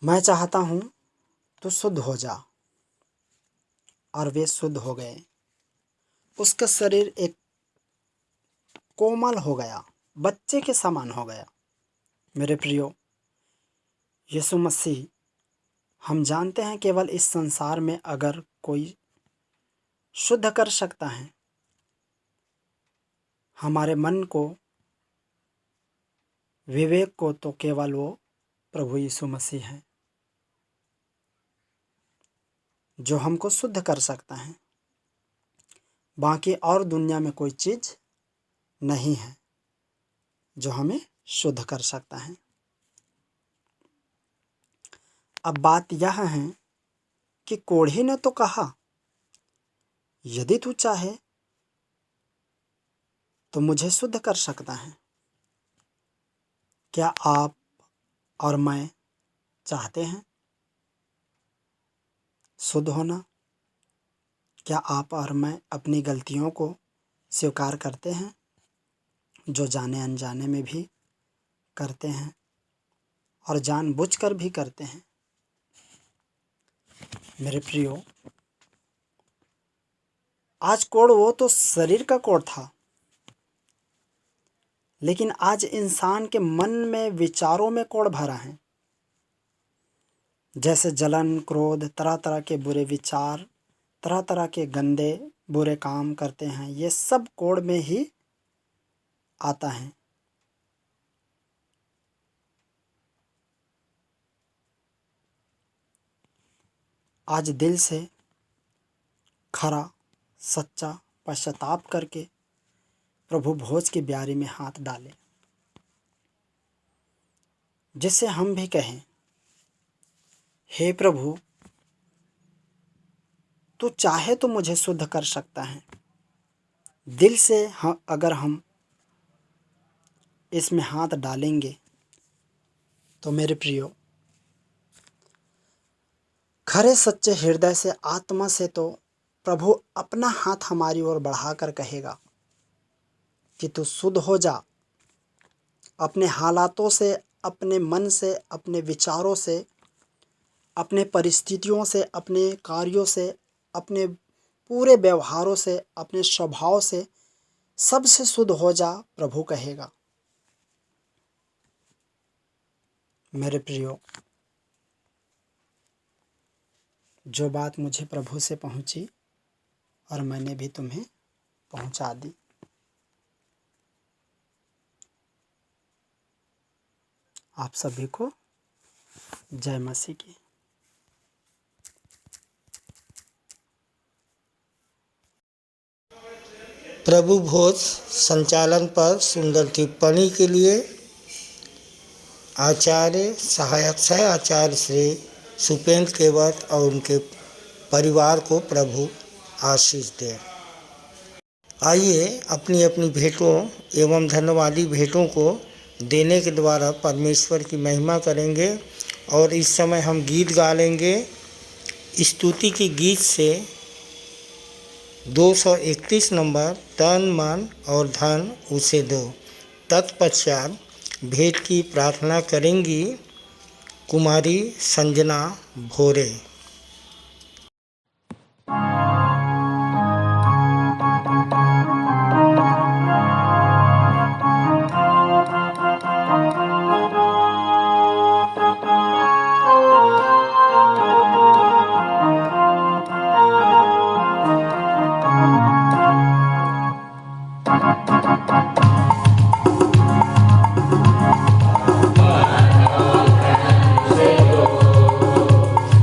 मैं चाहता हूँ तू शुद्ध हो जा। और वे शुद्ध हो गए। उसका शरीर एक कोमल हो गया, बच्चे के समान हो गया। मेरे प्रियो, यीशु मसीह, हम जानते हैं केवल इस संसार में अगर कोई शुद्ध कर सकता है हमारे मन को, विवेक को, तो केवल वो प्रभु यीशु मसीह है जो हमको शुद्ध कर सकता है। बाकी और दुनिया में कोई चीज़ नहीं है जो हमें शुद्ध कर सकता है। अब बात यह है कि कोढ़ी ने तो कहा, यदि तू चाहे तो मुझे शुद्ध कर सकता है। क्या आप और मैं चाहते हैं शुद्ध होना? क्या आप और मैं अपनी गलतियों को स्वीकार करते हैं, जो जाने अनजाने में भी करते हैं और जानबूझकर भी करते हैं? मेरे प्रियो, आज कोढ़ वो तो शरीर का कोढ़ था, लेकिन आज इंसान के मन में, विचारों में कोढ़ भरा है। जैसे जलन, क्रोध, तरह तरह के बुरे विचार, तरह तरह के गंदे बुरे काम करते हैं, ये सब कोढ़ में ही आता है। आज दिल से खरा सच्चा पश्चाताप करके प्रभु भोज की ब्यारी में हाथ डालें, जिससे हम भी कहें, हे प्रभु, तू चाहे तो मुझे शुद्ध कर सकता है। दिल से अगर हम इसमें हाथ डालेंगे तो मेरे प्रियो, खरे सच्चे हृदय से, आत्मा से तो प्रभु अपना हाथ हमारी ओर बढ़ाकर कहेगा कि तू शुद्ध हो जा। अपने हालातों से, अपने मन से, अपने विचारों से, अपने परिस्थितियों से, अपने कार्यों से, अपने पूरे व्यवहारों से, अपने स्वभाव से, सबसे शुद्ध हो जा, प्रभु कहेगा। मेरे प्रियो, जो बात मुझे प्रभु से पहुंची और मैंने भी तुम्हें पहुंचा दी। आप सभी को जय मसीह की। प्रभु भोज संचालन पर सुंदर टिप्पणी के लिए आचार्य, सहायक सह आचार्य श्री सुपेंद्र केवट और उनके परिवार को प्रभु आशीष दे। आइए अपनी अपनी भेंटों एवं धन्यवादी भेंटों को देने के द्वारा परमेश्वर की महिमा करेंगे। और इस समय हम गीत गा लेंगे। स्तुति के गीत से 231 नंबर, तन मन और धन उसे दो। तत्पश्चात भेंट की प्रार्थना करेंगी कुमारी संजना भोरे।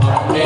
अपने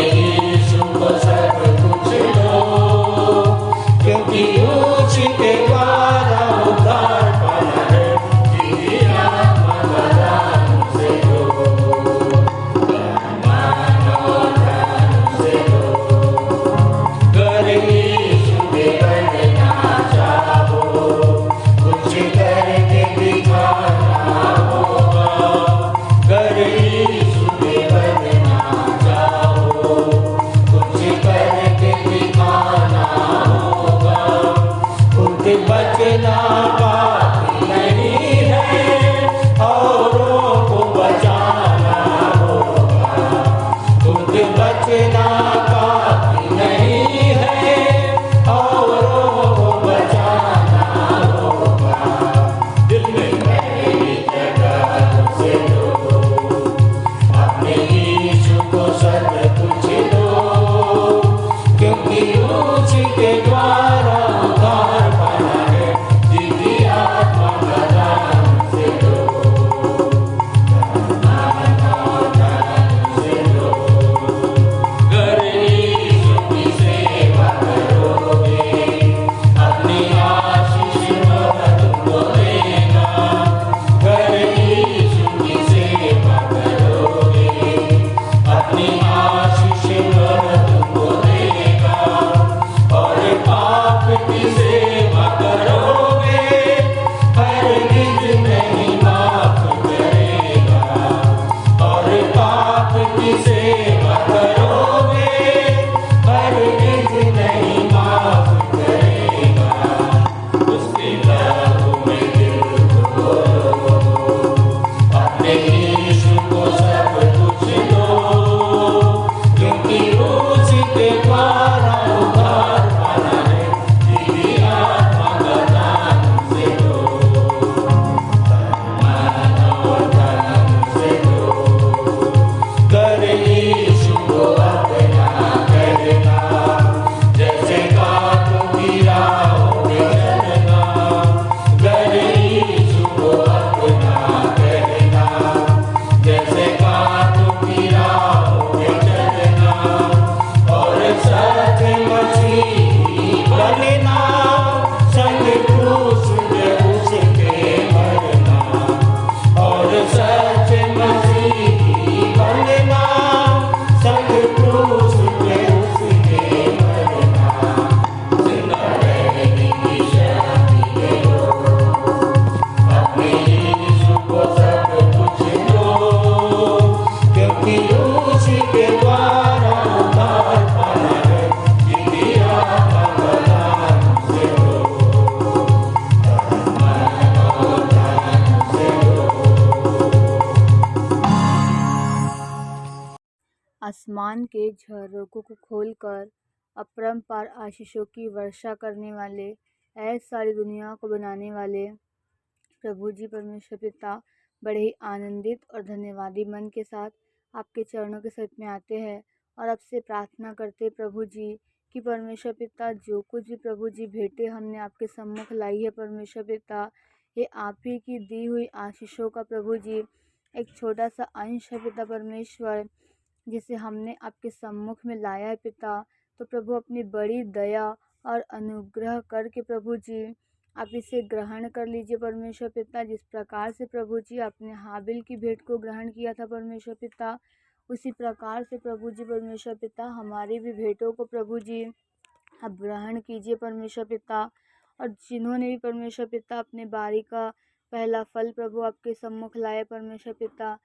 आसमान के झरोखों को खोलकर अपरंपार आशीषों की वर्षा करने वाले, ऐसी सारी दुनिया को बनाने वाले प्रभु जी परमेश्वर पिता बड़े ही आनंदित और धन्यवादी मन के साथ आपके चरणों के सच में आते हैं और आपसे प्रार्थना करते प्रभु जी कि परमेश्वर पिता जो कुछ भी प्रभु जी भेंटे हमने आपके सम्मुख लाई है परमेश्वर पिता, ये आप ही की दी हुई आशीषों का प्रभु जी एक छोटा सा अंश है पिता परमेश्वर, जिसे हमने आपके सम्मुख में लाया है पिता। तो प्रभु अपनी बड़ी दया और अनुग्रह करके प्रभु जी आप इसे ग्रहण कर लीजिए परमेश्वर पिता। जिस प्रकार से प्रभु जी आपने हाबिल की भेंट को ग्रहण किया था परमेश्वर पिता, उसी प्रकार से प्रभु जी परमेश्वर पिता हमारी भी भेंटों को प्रभु जी आप ग्रहण कीजिए परमेश्वर पिता। और जिन्होंने भी परमेश्वर पिता अपने बारी का पहला फल प्रभु आपके सम्मुख लाए परमेश्वर पिता,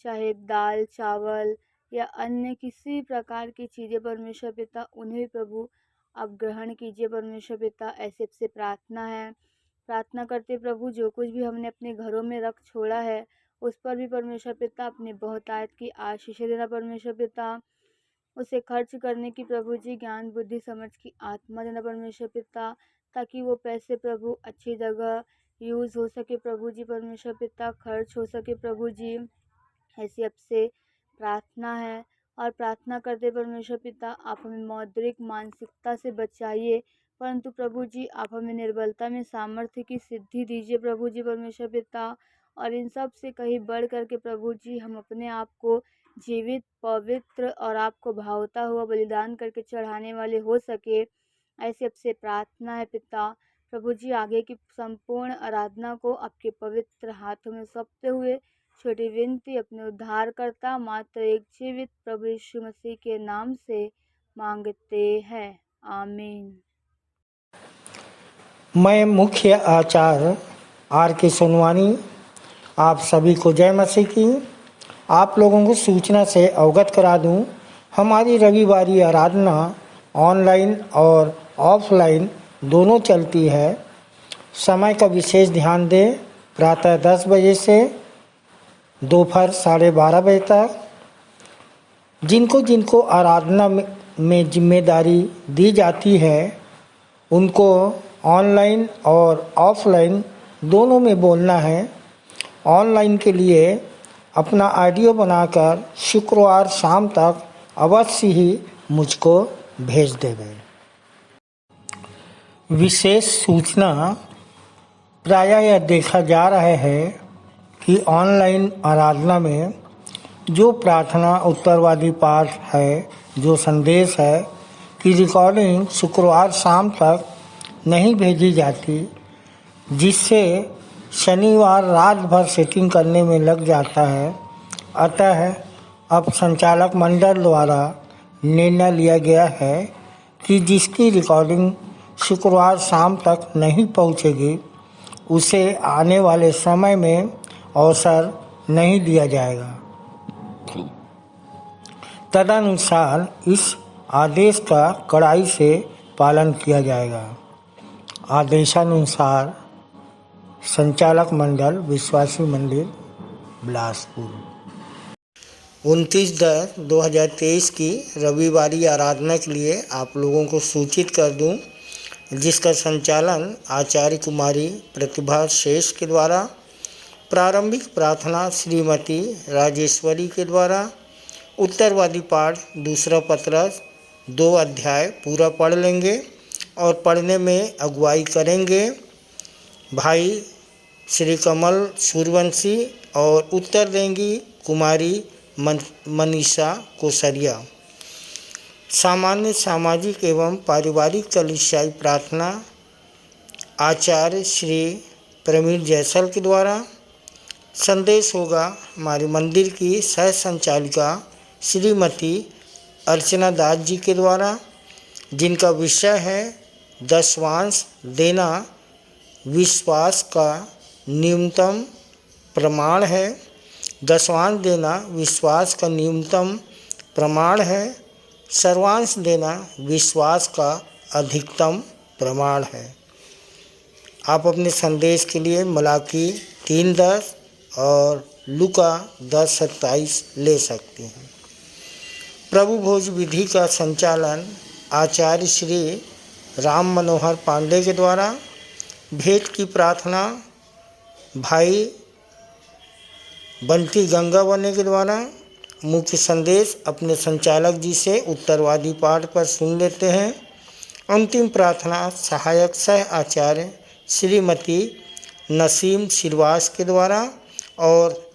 चाहे दाल चावल या अन्य किसी प्रकार की चीज़ें परमेश्वर पिता, उन्हें भी प्रभु आप ग्रहण कीजिए परमेश्वर पिता। ऐसे से प्रार्थना करते प्रभु जो कुछ भी हमने अपने घरों में रख छोड़ा है उस पर भी परमेश्वर पिता अपनी बहुतायत की आशीष देना परमेश्वर पिता। उसे खर्च करने की प्रभु जी ज्ञान बुद्धि समझ की आत्मा देना परमेश्वर पिता, ताकि वो पैसे प्रभु अच्छी जगह यूज़ हो सके प्रभु जी परमेश्वर पिता, खर्च हो सके प्रभु जी। ऐसी आपसे प्रार्थना है और प्रार्थना करते परमेश्वर पिता आप हमें मौद्रिक मानसिकता से बचाइए, परंतु प्रभु जी आप हमें निर्बलता में सामर्थ्य की सिद्धि दीजिए प्रभु जी परमेश्वर पिता। और इन सब से कहीं बढ़ करके प्रभु जी हम अपने आप को जीवित पवित्र और आपको भावता हुआ बलिदान करके चढ़ाने वाले हो सके, ऐसे आपसे प्रार्थना है पिता। प्रभु जी आगे की संपूर्ण आराधना को आपके पवित्र हाथों में सौंपते हुए छोटी विनती अपने उद्धारकर्ता मात्र एक जीवित प्रभु यीशु मसीह के नाम से मांगते हैं, आमीन। मैं मुख्य आचार्य आर के सोनवानी आप सभी को जय मसीह की। आप लोगों को सूचना से अवगत करा दूं, हमारी रविवारी आराधना ऑनलाइन और ऑफलाइन दोनों चलती है। समय का विशेष ध्यान दें, प्रातः 10 बजे से दोपहर 12:30 बजे तक। जिनको आराधना में जिम्मेदारी दी जाती है उनको ऑनलाइन और ऑफलाइन दोनों में बोलना है। ऑनलाइन के लिए अपना ऑडियो बनाकर शुक्रवार शाम तक अवश्य ही मुझको भेज देवें। विशेष सूचना, प्रायः यह देखा जा रहा है कि ऑनलाइन आराधना में जो प्रार्थना उत्तरवादी पाठ है, जो संदेश है कि रिकॉर्डिंग शुक्रवार शाम तक नहीं भेजी जाती, जिससे शनिवार रात भर सेटिंग करने में लग जाता है। अतः अब संचालक मंडल द्वारा निर्णय लिया गया है कि जिसकी रिकॉर्डिंग शुक्रवार शाम तक नहीं पहुंचेगी उसे आने वाले समय में अवसर नहीं दिया जाएगा। तदनुसार इस आदेश का कड़ाई से पालन किया जाएगा। आदेशानुसार संचालक मंडल विश्वासी मंदिर बिलासपुर। 29/10/2023 की रविवारी आराधना के लिए आप लोगों को सूचित कर दूं, जिसका संचालन आचार्य कुमारी प्रतिभा शेष के द्वारा, प्रारंभिक प्रार्थना श्रीमती राजेश्वरी के द्वारा, उत्तरवादी पाठ दूसरा पत्रस 2 अध्याय पूरा पढ़ लेंगे और पढ़ने में अगुवाई करेंगे भाई श्री कमल सूर्यवंशी और उत्तर देंगी कुमारी मनीषा कोसरिया। सामान्य सामाजिक एवं पारिवारिक कलीसियाई प्रार्थना आचार्य श्री प्रवीण जैसल के द्वारा। संदेश होगा हमारे मंदिर की सह संचालिका श्रीमती अर्चना दास जी के द्वारा, जिनका विषय है दशवांश देना विश्वास का न्यूनतम प्रमाण है। दशवांश देना विश्वास का न्यूनतम प्रमाण है, सर्वांश देना विश्वास का अधिकतम प्रमाण है। आप अपने संदेश के लिए मलाकी 3:10 और लूका 10:27 ले सकते हैं। प्रभु भोज विधि का संचालन आचार्य श्री राम मनोहर पांडे के द्वारा, भेंट की प्रार्थना भाई बंटी गंगावने के द्वारा, मुख्य संदेश अपने संचालक जी से उत्तरवादी पाठ पर सुन लेते हैं। अंतिम प्रार्थना सहायक सह आचार्य श्रीमती नसीम सिरवास के द्वारा और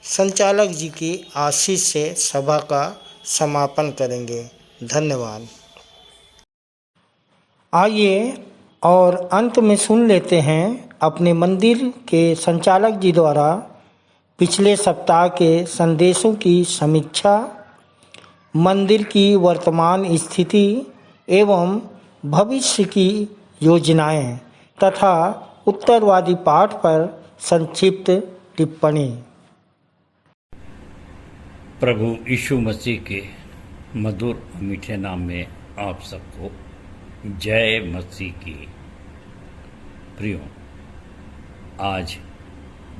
संचालक जी की आशीष से सभा का समापन करेंगे। धन्यवाद। आइए और अंत में सुन लेते हैं अपने मंदिर के संचालक जी द्वारा पिछले सप्ताह के संदेशों की समीक्षा, मंदिर की वर्तमान स्थिति एवं भविष्य की योजनाएं तथा उत्तरवादी पाठ पर संक्षिप्त टिप्पणी। प्रभु यीशु मसीह के मधुर मीठे नाम में आप सबको जय मसीह की। प्रियो, आज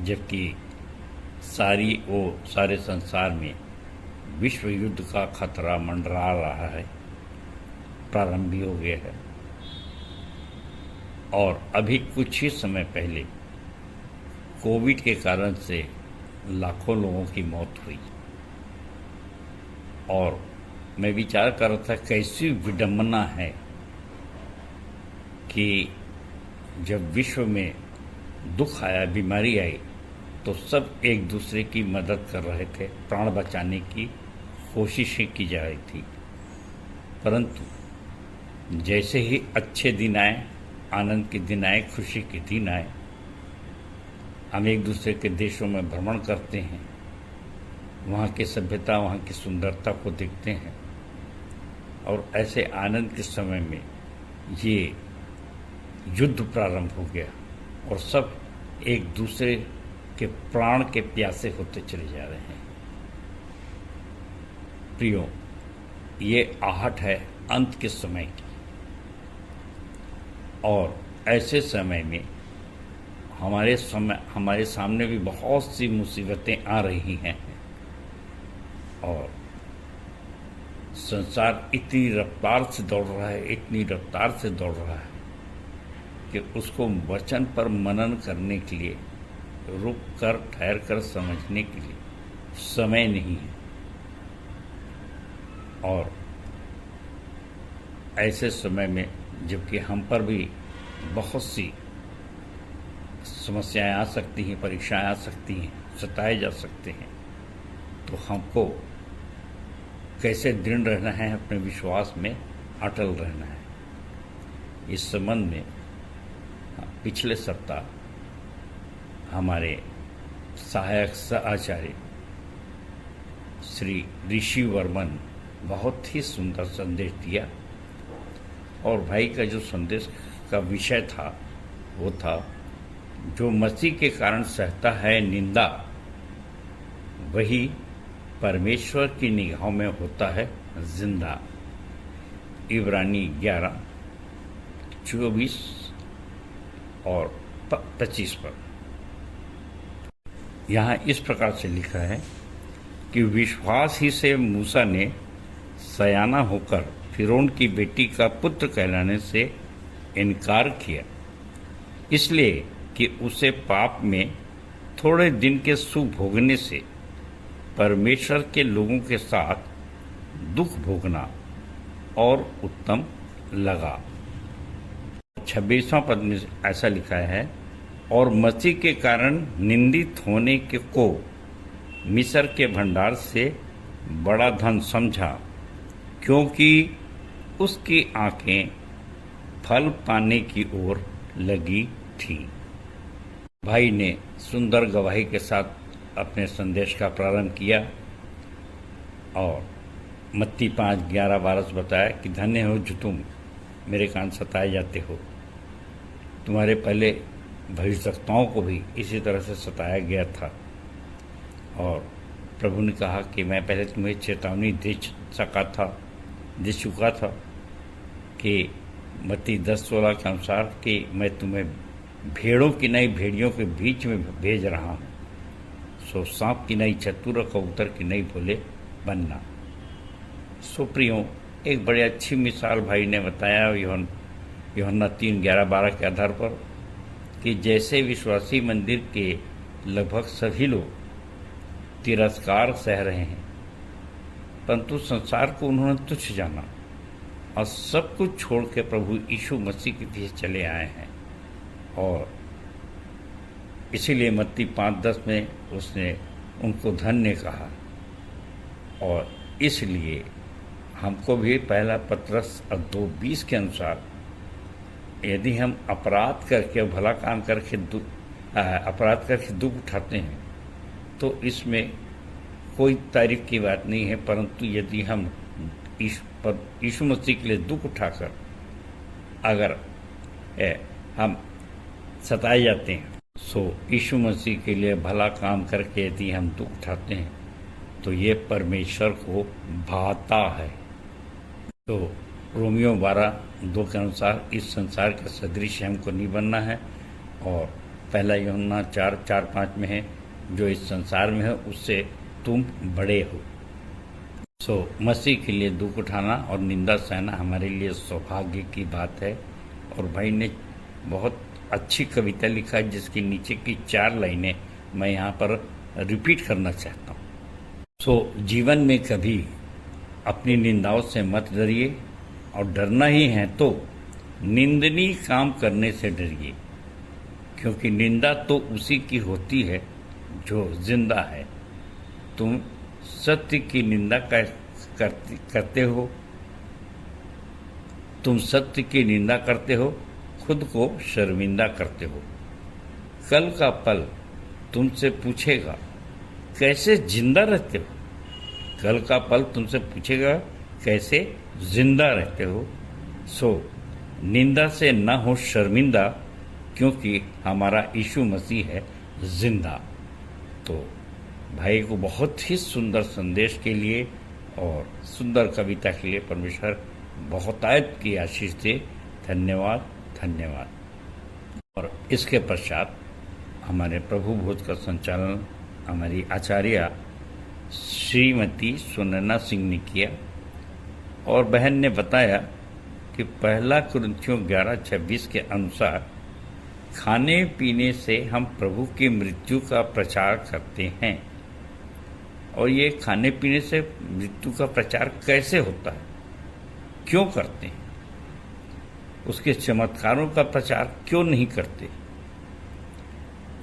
जबकि सारे संसार में विश्व युद्ध का खतरा मंडरा रहा है, प्रारंभ भी हो गया है और अभी कुछ ही समय पहले कोविड के कारण से लाखों लोगों की मौत हुई और मैं विचार कर रहा था कैसी विडंबना है कि जब विश्व में दुख आया, बीमारी आई, तो सब एक दूसरे की मदद कर रहे थे, प्राण बचाने की कोशिशें की जा रही थी। परंतु जैसे ही अच्छे दिन आए, आनंद के दिन आए, खुशी के दिन आए, हम एक दूसरे के देशों में भ्रमण करते हैं, वहाँ की सभ्यता, वहाँ की सुंदरता को देखते हैं और ऐसे आनंद के समय में ये युद्ध प्रारंभ हो गया और सब एक दूसरे के प्राण के प्यासे होते चले जा रहे हैं। प्रियो, ये आहट है अंत के समय की और ऐसे समय में हमारे सामने भी बहुत सी मुसीबतें आ रही हैं और संसार इतनी रफ्तार से दौड़ रहा है, इतनी रफ्तार से दौड़ रहा है कि उसको वचन पर मनन करने के लिए, रुक कर ठहर कर समझने के लिए समय नहीं है। और ऐसे समय में जबकि हम पर भी बहुत सी समस्याएं आ सकती हैं, परीक्षाएं आ सकती हैं, सताए जा सकते हैं, तो हमको कैसे दृढ़ रहना है, अपने विश्वास में अटल रहना है। इस संबंध में पिछले सप्ताह हमारे सहायक आचार्य श्री ऋषि वर्मन बहुत ही सुंदर संदेश दिया और भाई का जो संदेश का विषय था वो था, जो मसीह के कारण सहता है निंदा, वही परमेश्वर की निगाहों में होता है जिंदा। इब्रानी 11:24 और 25 पर यहाँ इस प्रकार से लिखा है कि विश्वास ही से मूसा ने सयाना होकर फिरौन की बेटी का पुत्र कहलाने से इनकार किया, इसलिए कि उसे पाप में थोड़े दिन के सुख भोगने से परमेश्वर के लोगों के साथ दुख भोगना और उत्तम लगा। 26वां पद में ऐसा लिखा है, और मसीह के कारण निंदित होने के को मिस्र के भंडार से बड़ा धन समझा, क्योंकि उसकी आंखें फल पाने की ओर लगी थी। भाई ने सुंदर गवाही के साथ अपने संदेश का प्रारंभ किया और मत्ती 5:11-12 से बताया कि धन्य हो जो तुम मेरे कारण सताए जाते हो। तुम्हारे पहले भविष्यवक्ताओं को भी इसी तरह से सताया गया था और प्रभु ने कहा कि मैं पहले तुम्हें चेतावनी दे चुका था कि मत्ती 10:16 के अनुसार कि मैं तुम्हें भेड़ों की नई भेड़ियों के बीच में भेज रहा हूँ, सो सांप की नई चतुर कबूतर की नई भोले बनना। सुप्रियो, एक बड़ी अच्छी मिसाल भाई ने बताया यूहन्ना 3:11-12 के आधार पर कि जैसे विश्वासी मंदिर के लगभग सभी लोग तिरस्कार सह रहे हैं, परंतु संसार को उन्होंने तुच्छ जाना और सब कुछ छोड़ के प्रभु यीशु मसीह के पीछे चले आए हैं। और इसीलिए मत्ती 5:10 में उसने उनको धन्य कहा। और इसलिए हमको भी पहला पत्रस 2:20 के अनुसार यदि हम अपराध करके भला काम करके दुख उठाते हैं तो इसमें कोई तारीफ की बात नहीं है, परंतु यदि हम यीशु मसीह के लिए दुख उठाकर अगर हम सताए जाते हैं, सो यीशु मसीह के लिए भला काम करके यदि हम दुख उठाते हैं तो ये परमेश्वर को भाता है। तो रोमियो 12:2 के अनुसार इस संसार के सदृश हमको नहीं बनना है, और पहला यूहन्ना 4:4-5 में है, जो इस संसार में है उससे तुम बड़े हो। सो मसीह के लिए दुख उठाना और निंदा सहना हमारे लिए सौभाग्य की बात है। और भाई ने बहुत अच्छी कविता लिखा है जिसकी नीचे की 4 लाइनें मैं यहाँ पर रिपीट करना चाहता हूँ। सो जीवन में कभी अपनी निंदाओं से मत डरिए, और डरना ही है तो निंदनीय काम करने से डरिए, क्योंकि निंदा तो उसी की होती है जो जिंदा है। तुम सत्य की निंदा करते हो, तुम सत्य की निंदा करते हो, खुद को शर्मिंदा करते हो। कल का पल तुमसे पूछेगा कैसे जिंदा रहते हो। कल का पल तुमसे पूछेगा कैसे जिंदा रहते हो। सो निंदा से न हो शर्मिंदा, क्योंकि हमारा यीशु मसीह है जिंदा। तो भाई को बहुत ही सुंदर संदेश के लिए और सुंदर कविता के लिए परमेश्वर बहुतायत की आशीष दे। धन्यवाद, धन्यवाद। और इसके पश्चात हमारे प्रभु भोज का संचालन हमारी आचार्य श्रीमती सुनैना सिंह ने किया, और बहन ने बताया कि पहला कुरिन्थियों 11:26 के अनुसार खाने पीने से हम प्रभु की मृत्यु का प्रचार करते हैं। और ये खाने पीने से मृत्यु का प्रचार कैसे होता है, क्यों करते हैं, उसके चमत्कारों का प्रचार क्यों नहीं करते।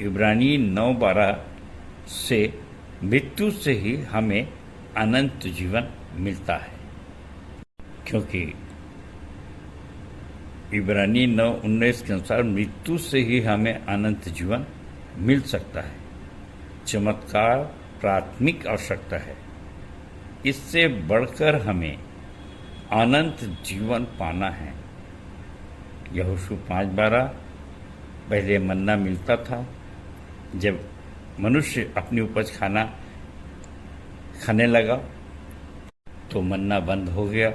इब्रानी 9:12 से मृत्यु से ही हमें अनंत जीवन मिलता है, क्योंकि इब्रानी 9:19 के अनुसार मृत्यु से ही हमें अनंत जीवन मिल सकता है। चमत्कार प्राथमिक आवश्यकता है, इससे बढ़कर हमें अनंत जीवन पाना है। यहोशू 5:12 पहले मन्ना मिलता था, जब मनुष्य अपनी उपज खाने लगा तो मन्ना बंद हो गया।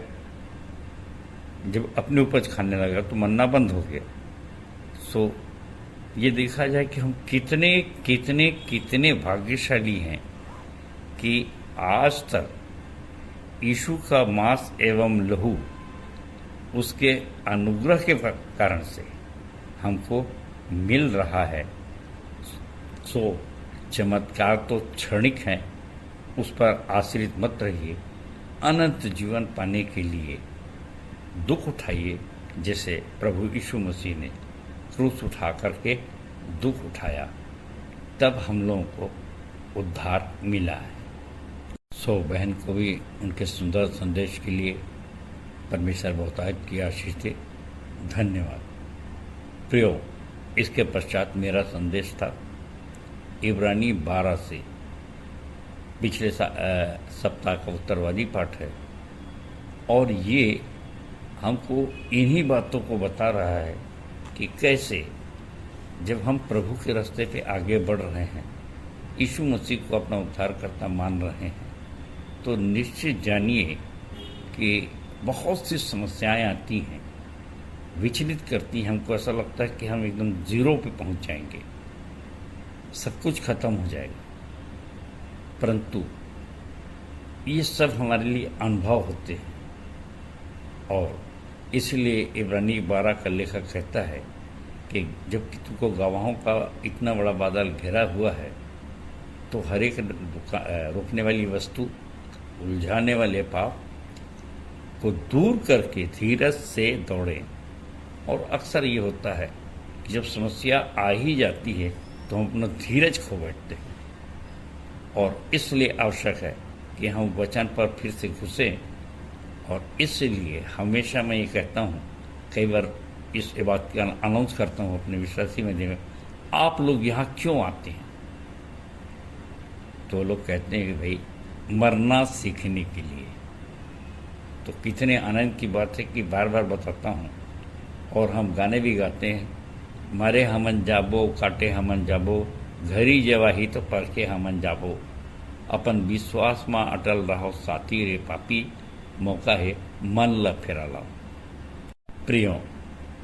जब अपनी उपज खाने लगा तो मन्ना बंद हो गया। सो ये देखा जाए कि हम कितने कितने कितने भाग्यशाली हैं कि आज तक यीशु का मांस एवं लहू उसके अनुग्रह के कारण से हमको मिल रहा है। सो चमत्कार तो क्षणिक हैं, उस पर आश्रित मत रहिए। अनंत जीवन पाने के लिए दुख उठाइए, जैसे प्रभु यीशु मसीह ने क्रूस उठा करके दुख उठाया, तब हम लोगों को उद्धार मिला है। सो बहन को भी उनके सुंदर संदेश के लिए परमेश्वर बहुतायत की आशीष दे। धन्यवाद। प्रियो, इसके पश्चात मेरा संदेश था इब्रानी 12 से, पिछले सप्ताह का उत्तरवादी पाठ है, और ये हमको इन्हीं बातों को बता रहा है कि कैसे जब हम प्रभु के रास्ते पे आगे बढ़ रहे हैं, यीशु मसीह को अपना उद्धारकर्ता मान रहे हैं, तो निश्चित जानिए कि बहुत सी समस्याएं आती हैं, विचलित करती हैं। हमको ऐसा लगता है कि हम एकदम जीरो पे पहुंच जाएंगे, सब कुछ खत्म हो जाएगा। परंतु ये सब हमारे लिए अनुभव होते हैं। और इसलिए इब्रानी 12 का लेखक कहता है कि जब कि तुमको गवाहों का इतना बड़ा बादल घिरा हुआ है तो हर एक रोकने वाली वस्तु, उलझाने वाले पाप को दूर करके धीरज से दौड़ें। और अक्सर ये होता है कि जब समस्या आ ही जाती है तो हम अपना धीरज खो बैठते हैं। और इसलिए आवश्यक है कि हम वचन पर फिर से घुसें। और इसलिए हमेशा मैं ये कहता हूँ, कई बार इस बात का अनाउंस करता हूँ अपने विश्वासी मंदिर में, आप लोग यहाँ क्यों आते हैं? तो लोग कहते हैं कि भाई मरना सीखने के लिए। तो कितने आनंद की बात है कि बार बार बताता हूँ। और हम गाने भी गाते हैं, मरे हमन जाबो काटे हमन जाबो, घरी जवाही तो परखे हमन जाबो, अपन विश्वास में अटल रहो साथी रे पापी, मौका है मन ला फेरा लाओ। प्रियो,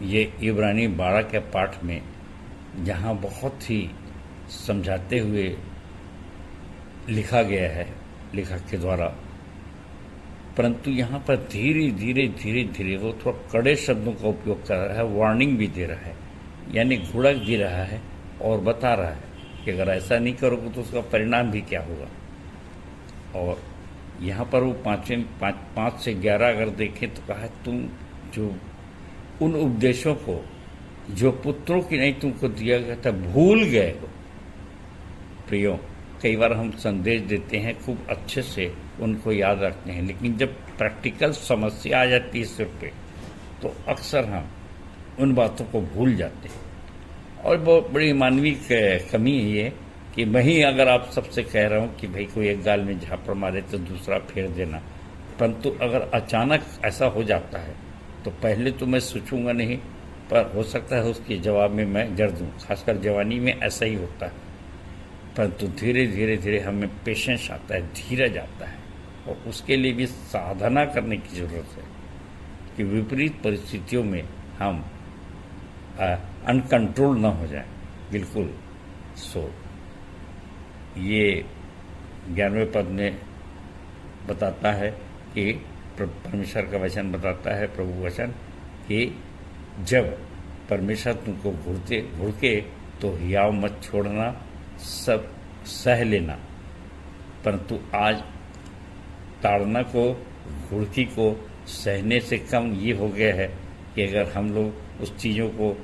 ये इब्रानी 12 के पाठ में जहाँ बहुत ही समझाते हुए लिखा गया है लेखक के द्वारा, परंतु यहाँ पर धीरे धीरे वो थोड़ा कड़े शब्दों का उपयोग कर रहा है, वार्निंग भी दे रहा है, यानी घुड़क भी रहा है और बता रहा है कि अगर ऐसा नहीं करोगे तो उसका परिणाम भी क्या होगा। और यहाँ पर वो 5 से 11 अगर देखें तो कहा तुम जो उन उपदेशों को जो पुत्रों की नहीं तुमको दिया गया था भूल गए हो। प्रियो, कई बार हम संदेश देते हैं, खूब अच्छे से उनको याद रखते हैं, लेकिन जब प्रैक्टिकल समस्या आ जाती है सिर पे तो अक्सर हम उन बातों को भूल जाते हैं। और बहुत बड़ी मानवीय कमी है ये कि वहीं अगर आप सबसे कह रहा हूँ कि भाई कोई एक गाल में झापड़ मारे तो दूसरा फेर देना, परंतु अगर अचानक ऐसा हो जाता है तो पहले तो मैं सोचूंगा नहीं, पर हो सकता है उसके जवाब में मैं जड़ दूँ। खासकर जवानी में ऐसा ही होता है। परंतु धीरे धीरे हमें पेशेंस आता है, धीरज आता है। और उसके लिए भी साधना करने की ज़रूरत है कि विपरीत परिस्थितियों में हम अनकंट्रोल ना हो जाए। बिल्कुल। ये 11वें पद में बताता है कि परमेश्वर का वचन बताता है, प्रभु वचन, कि जब परमेश्वर तुमको घुड़के तो हियाव मत छोड़ना, सब सह लेना। परंतु आज ताड़ना को, घुड़की को सहने से कम ये हो गया है कि अगर हम लोग उस चीज़ों को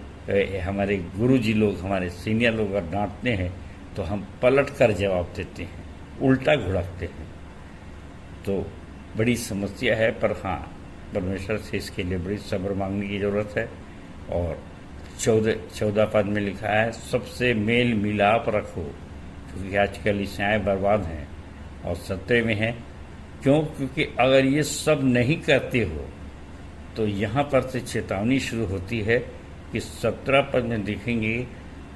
हमारे गुरुजी लोग, हमारे सीनियर लोग अगर डांटते हैं तो हम पलट कर जवाब देते हैं, उल्टा घुड़कते हैं। तो बड़ी समस्या है, पर हाँ, परमेश्वर से इसके लिए बड़ी सब्र मांगने की ज़रूरत है। और 14 पद में लिखा है, सबसे मेल मिलाप रखो, क्योंकि आजकल ईसाएँ बर्बाद हैं। और 17 में है, क्योंकि अगर ये सब नहीं करते हो तो यहाँ पर से चेतावनी शुरू होती है कि 17 पद में देखेंगे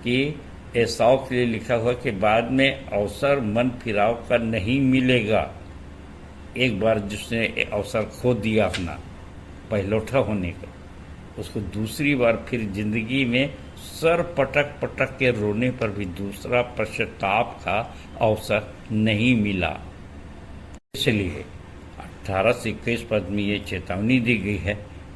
कि एसाव के लिए लिखा हुआ कि बाद में अवसर मन फिराव का नहीं मिलेगा। एक बार जिसने अवसर खो दिया अपना पहलौठा होने का, उसको दूसरी बार फिर जिंदगी में सर पटक पटक के रोने पर भी दूसरा पश्चाताप का अवसर नहीं मिला। इसलिए 18 से 21 पद में ये चेतावनी दी गई है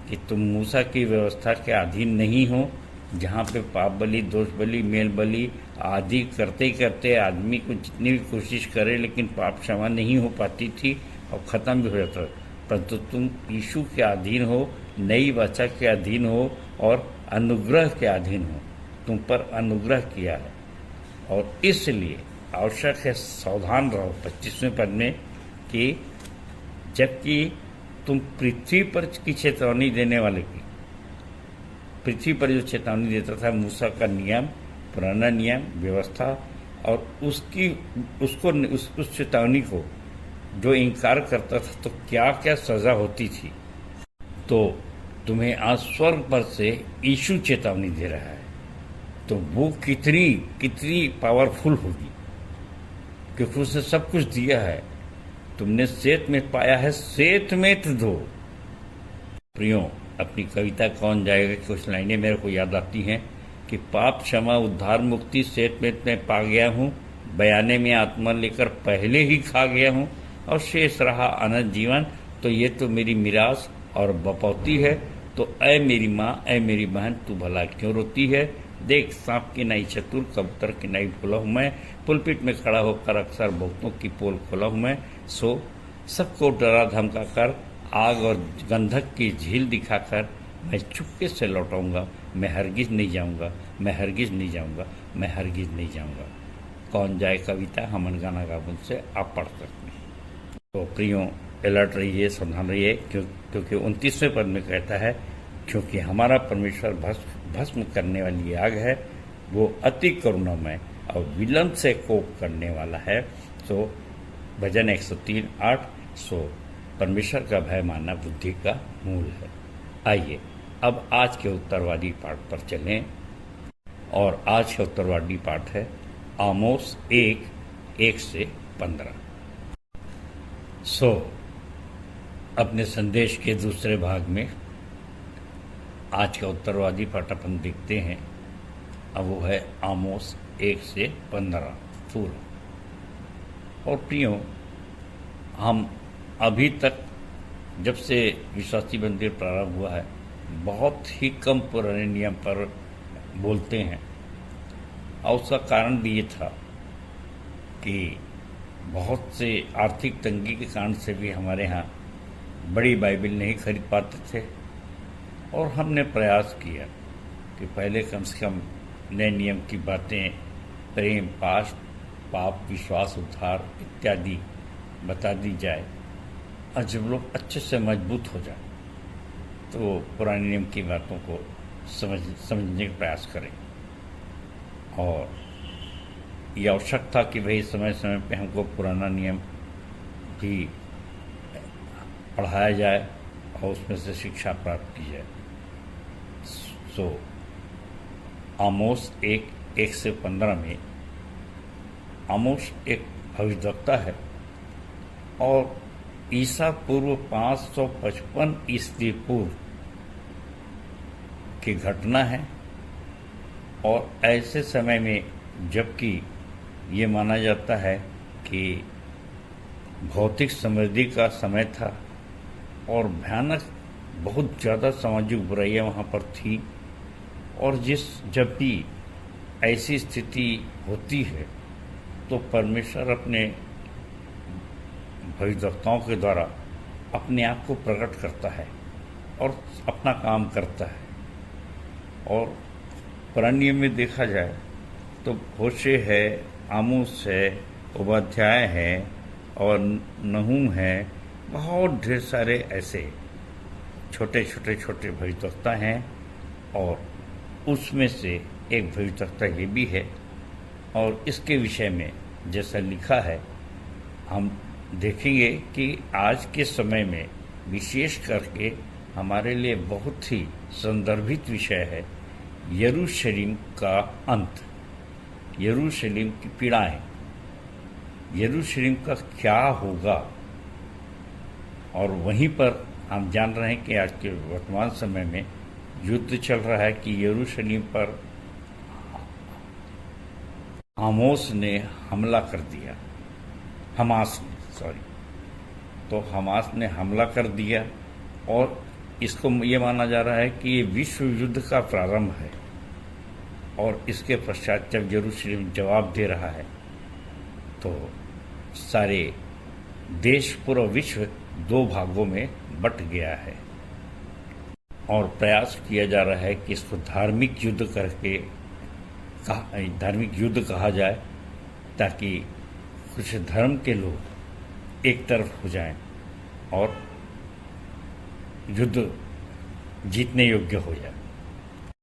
कि तुम मूसा की व्यवस्था के अधीन नहीं हो, जहाँ पे पाप बलि, दोष बलि, मेल बलि आदि करते करते आदमी को जितनी भी कोशिश करे लेकिन पाप क्षमा नहीं हो पाती थी और ख़त्म भी हो जाता। परंतु तुम यीशु के अधीन हो, नई वाचा के अधीन हो और अनुग्रह के अधीन हो। तुम पर अनुग्रह किया है और इसलिए आवश्यक है सावधान रहो। 25वें पद में कि जबकि तुम पृथ्वी पर की चेतावनी देने वाले की, पृथ्वी पर जो चेतावनी देता था मूसा का नियम, पुराना नियम, व्यवस्था, और उस चेतावनी को जो इनकार करता था तो क्या क्या सज़ा होती थी। तो तुम्हें आज स्वर्ग पर से यीशु चेतावनी दे रहा है, तो वो कितनी पावरफुल होगी, क्योंकि उसने सब कुछ दिया है। तुमने सेत में पाया है, सेत में दो। प्रियो, अपनी कविता कौन जाएगा, कुछ लाइनें मेरे को याद आती हैं कि पाप क्षमा उद्धार मुक्ति सेत में पा गया हूँ, बयाने में आत्मा लेकर पहले ही खा गया हूँ, और शेष रहा अनंत जीवन, तो ये तो मेरी मिरास और बपौती है। तो ऐ मेरी माँ, ऐ मेरी बहन, तू भला क्यों रोती है? देख, सांप की नाई चतुर, कबूतर की नाई भोला हूँ मैं, पुलपिट में खड़ा होकर अक्सर बहुतों की पोल खोला हूँ मैं। सो सबको डरा धमका कर, आग और गंधक की झील दिखाकर मैं चुपके से लौटाऊंगा। मैं हरगिज नहीं जाऊंगा, मैं हरगिज नहीं जाऊंगा, मैं हरगिज नहीं जाऊंगा। कौन जाए कविता हमन गाना गाबुन से आप पढ़ सकते हैं। तो प्रियो, अलर्ट रहिए, सावधान रहिए, क्योंकि 29वें पद में कहता है, क्योंकि हमारा परमेश्वर भस्म करने वाली आग है, वो अति करुणामय और विलंब से कोप करने वाला है। सो भजन 103:8। सो परमेश्वर का भय मानना बुद्धि का मूल है। आइए अब आज के उत्तरवादी पाठ पर चलें, और आज का उत्तरवादी पाठ है आमोस 1:1-15। सो अपने संदेश के दूसरे भाग में आज का उत्तरवादी पाठ अपन देखते हैं। अब वो है आमोस 1-15 पूर्व। और प्रियो, हम अभी तक जब से विश्वासी मंदिर प्रारंभ हुआ है, बहुत ही कम पुराने नियम पर बोलते हैं, और उसका कारण भी ये था कि बहुत से आर्थिक तंगी के कारण से भी हमारे यहाँ बड़ी बाइबल नहीं खरीद पाते थे। और हमने प्रयास किया कि पहले कम से कम नए नियम की बातें, प्रेम, पाप, विश्वास, उद्धार इत्यादि बता दी जाए, और जब लोग अच्छे से मजबूत हो जाए तो पुराने नियम की बातों को समझने का प्रयास करें। और यह आवश्यक था कि भाई समय समय पे हमको पुराना नियम भी पढ़ाया जाए और उसमें से शिक्षा प्राप्त की जाए। सो आमोस 1:1-15 में आमोस एक भविष्यवक्ता है, और ईसा पूर्व 555 ईस्वी पूर्व की घटना है। और ऐसे समय में, जबकि ये माना जाता है कि भौतिक समृद्धि का समय था और भयानक बहुत ज़्यादा सामाजिक बुराइयाँ वहाँ पर थी, और जब भी ऐसी स्थिति होती है तो परमेश्वर अपने भविष्यवक्ताओं के द्वारा अपने आप को प्रकट करता है और अपना काम करता है। और पुराने नियम में देखा जाए तो होशे है, आमोस है, उपाध्याय है और नहूम है, बहुत ढेर सारे ऐसे छोटे भविष्यवक्ता हैं। और उसमें से एक भविष्यवक्ता ये भी है, और इसके विषय में जैसा लिखा है हम देखेंगे कि आज के समय में विशेष करके हमारे लिए बहुत ही संदर्भित विषय है यरूशलेम का अंत, यरूशलेम की पीड़ाएं, यरूशलेम का क्या होगा। और वहीं पर हम जान रहे हैं कि आज के वर्तमान समय में युद्ध चल रहा है कि यरूशलेम पर आमोस ने हमला कर दिया, हमास ने हमला कर दिया, और इसको ये माना जा रहा है कि ये विश्व युद्ध का प्रारंभ है। और इसके पश्चात जब यरूशलेम जवाब दे रहा है तो सारे देश, पूरा विश्व दो भागों में बट गया है, और प्रयास किया जा रहा है कि इसको धार्मिक युद्ध करके धार्मिक युद्ध कहा जाए, ताकि कुछ धर्म के लोग एक तरफ हो जाएं और युद्ध जीतने योग्य हो जाए।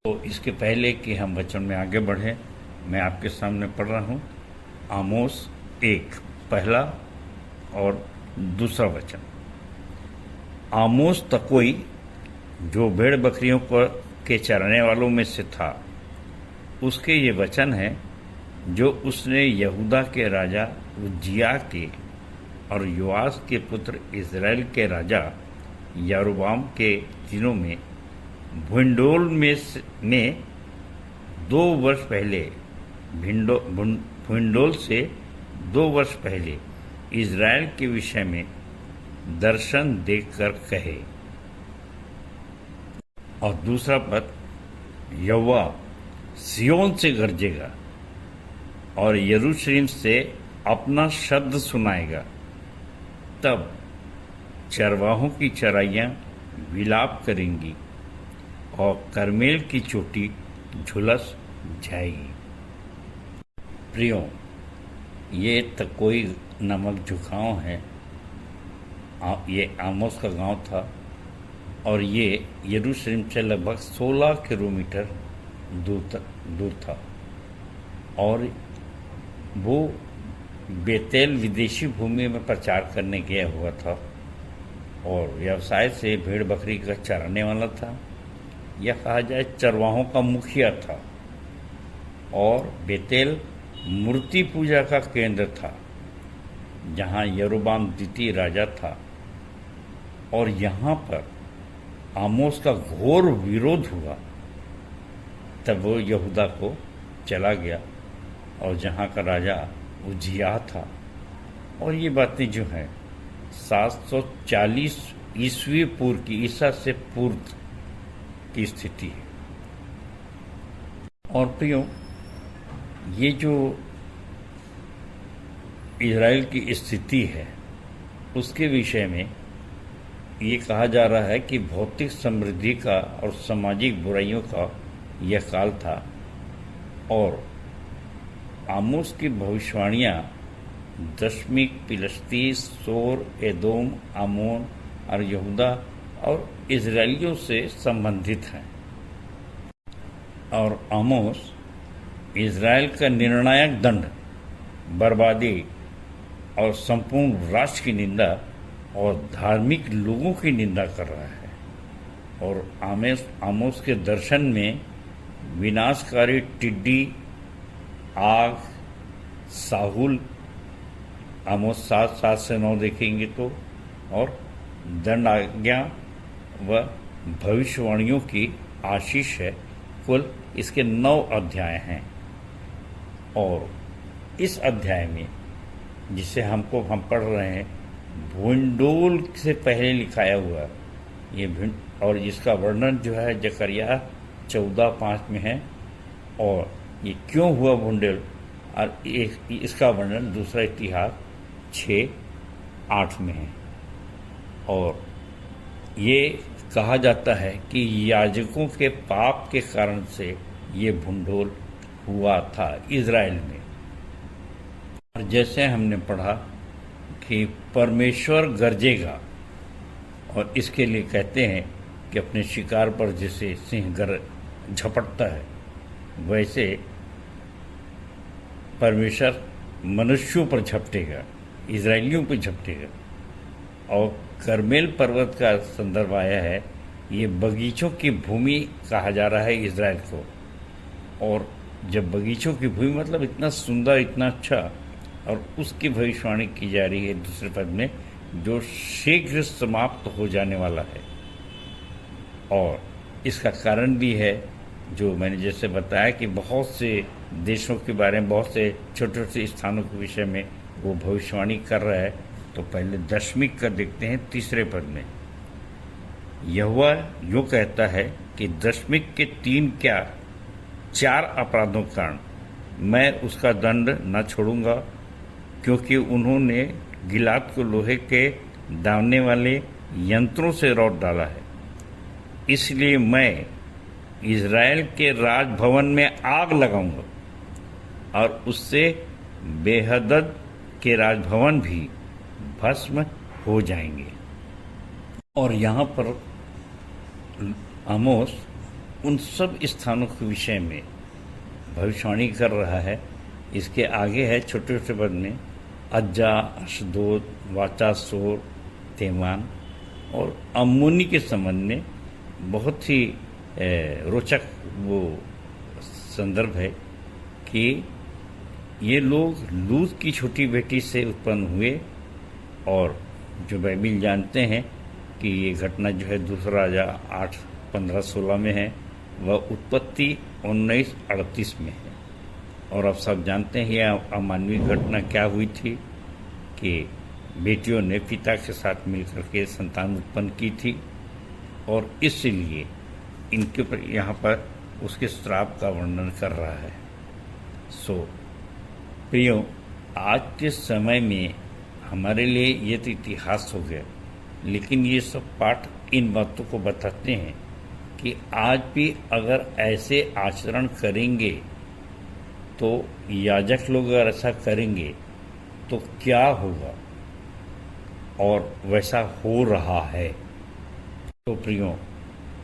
तो इसके पहले कि हम वचन में आगे बढ़ें, मैं आपके सामने पढ़ रहा हूँ आमोस 1 पहला और दूसरा वचन। आमोस तकोई, जो भेड़ बकरियों के चराने वालों में से था, उसके ये वचन है जो उसने यहूदा के राजा उज्जिया के और योआस के पुत्र इज़राइल के राजा यारोबाम के दिनों में भुंडोल में 2 वर्ष पहले भुंडोल से 2 वर्ष पहले इज़राइल के विषय में दर्शन देखकर कहे। और दूसरा पद, यहोवा सिय्योन से गरजेगा और यरूशलेम से अपना शब्द सुनाएगा। तब चरवाहों की चराइयाँ विलाप करेंगी और करमेल की चोटी झुलस जाएगी। प्रियो, ये तकोई नामक जो गाँव है, ये आमोस का गांव था और ये यरूशलेम से लगभग 16 किलोमीटर दूर था। और वो बेतेल विदेशी भूमि में प्रचार करने गया हुआ था और व्यवसाय से भेड़ बकरी का चराने वाला था, या कहा जाए चरवाहों का मुखिया था। और बेतेल मूर्ति पूजा का केंद्र था जहाँ यरोबाम द्वितीय राजा था। और यहाँ पर आमोस का घोर विरोध हुआ। तब वो यहूदा को चला गया और जहाँ का राजा उजिया था। और ये बातें जो हैं 740 ईस्वी पूर्व की, ईसा से पूर्व की स्थिति है। और प्रियो, ये जो इज़राइल की स्थिति है उसके विषय में ये कहा जा रहा है कि भौतिक समृद्धि का और सामाजिक बुराइयों का यह काल था। और आमोस की भविष्यवाणियाँ दशमिक, फिलिस्ती, सोर, एदोम, आमोन और यहूदा और इजराइलियों से संबंधित हैं। और आमोस इजराइल का निर्णायक दंड, बर्बादी और संपूर्ण राष्ट्र की निंदा और धार्मिक लोगों की निंदा कर रहा है। और आमोस के दर्शन में विनाशकारी टिड्डी, आग, साहुल, आमोस 7:7 से 9 देखेंगे तो, और दंड आज्ञा व भविष्यवाणियों की आशीष है। कुल इसके 9 अध्याय हैं। और इस अध्याय में जिसे हम पढ़ रहे हैं, भूंडोल से पहले लिखाया हुआ ये और इसका वर्णन जो है जकरिया 14:5 में है। और ये क्यों हुआ भूंडोल, और इसका वर्णन दूसरा इतिहास 6:8 में है। और ये कहा जाता है कि याजकों के पाप के कारण से ये भूंडोल हुआ था इज़राइल में। और जैसे हमने पढ़ा कि परमेश्वर गरजेगा, और इसके लिए कहते हैं कि अपने शिकार पर जैसे सिंह झपटता है, वैसे परमेश्वर मनुष्यों पर झपटेगा, इजरायलियों पर झपटेगा। और करमेल पर्वत का संदर्भ आया है, ये बगीचों की भूमि कहा जा रहा है इजराइल को। और जब बगीचों की भूमि मतलब इतना सुंदर, इतना अच्छा, और उसकी भविष्यवाणी की जा रही है दूसरे पद में, जो शीघ्र समाप्त हो जाने वाला है। और इसका कारण भी है जो मैंने जैसे बताया कि बहुत से देशों के बारे में, बहुत से छोटे छोटे स्थानों के विषय में वो भविष्यवाणी कर रहा है। तो पहले दशमिक का देखते हैं 3 पद में। यहोवा यूँ कहता है कि दशमिक के 3 क्या 4 अपराधों के कारण मैं उसका दंड न छोड़ूंगा, क्योंकि उन्होंने गिलाद को लोहे के दावने वाले यंत्रों से रौट डाला है। इसलिए मैं इज़राइल के राजभवन में आग लगाऊंगा और उससे बेहदद के राजभवन भी भस्म हो जाएंगे। और यहाँ पर आमोस उन सब स्थानों के विषय में भविष्यवाणी कर रहा है। इसके आगे है छोटे छोटे पद में अज्जा, अशदोद, वाचा, सोर, तेमान और अम्मोनी के संबंध में बहुत ही रोचक वो संदर्भ है कि ये लोग लूत की छोटी बेटी से उत्पन्न हुए। और जो बाइबिल जानते हैं कि ये घटना जो है दूसरा राजा 8:15-16 में है, वह उत्पत्ति 19:38 में है। और अब सब जानते हैं यह अमानवीय घटना क्या हुई थी कि बेटियों ने पिता के साथ मिलकर के संतान उत्पन्न की थी और इसलिए इनके ऊपर यहाँ पर उसके श्राप का वर्णन कर रहा है। सो प्रियो, आज के समय में हमारे लिए ये तो इतिहास हो गया, लेकिन ये सब पाठ इन बातों को बताते हैं कि आज भी अगर ऐसे आचरण करेंगे तो याजक लोग अगर ऐसा करेंगे तो क्या होगा, और वैसा हो रहा है। तो प्रियो,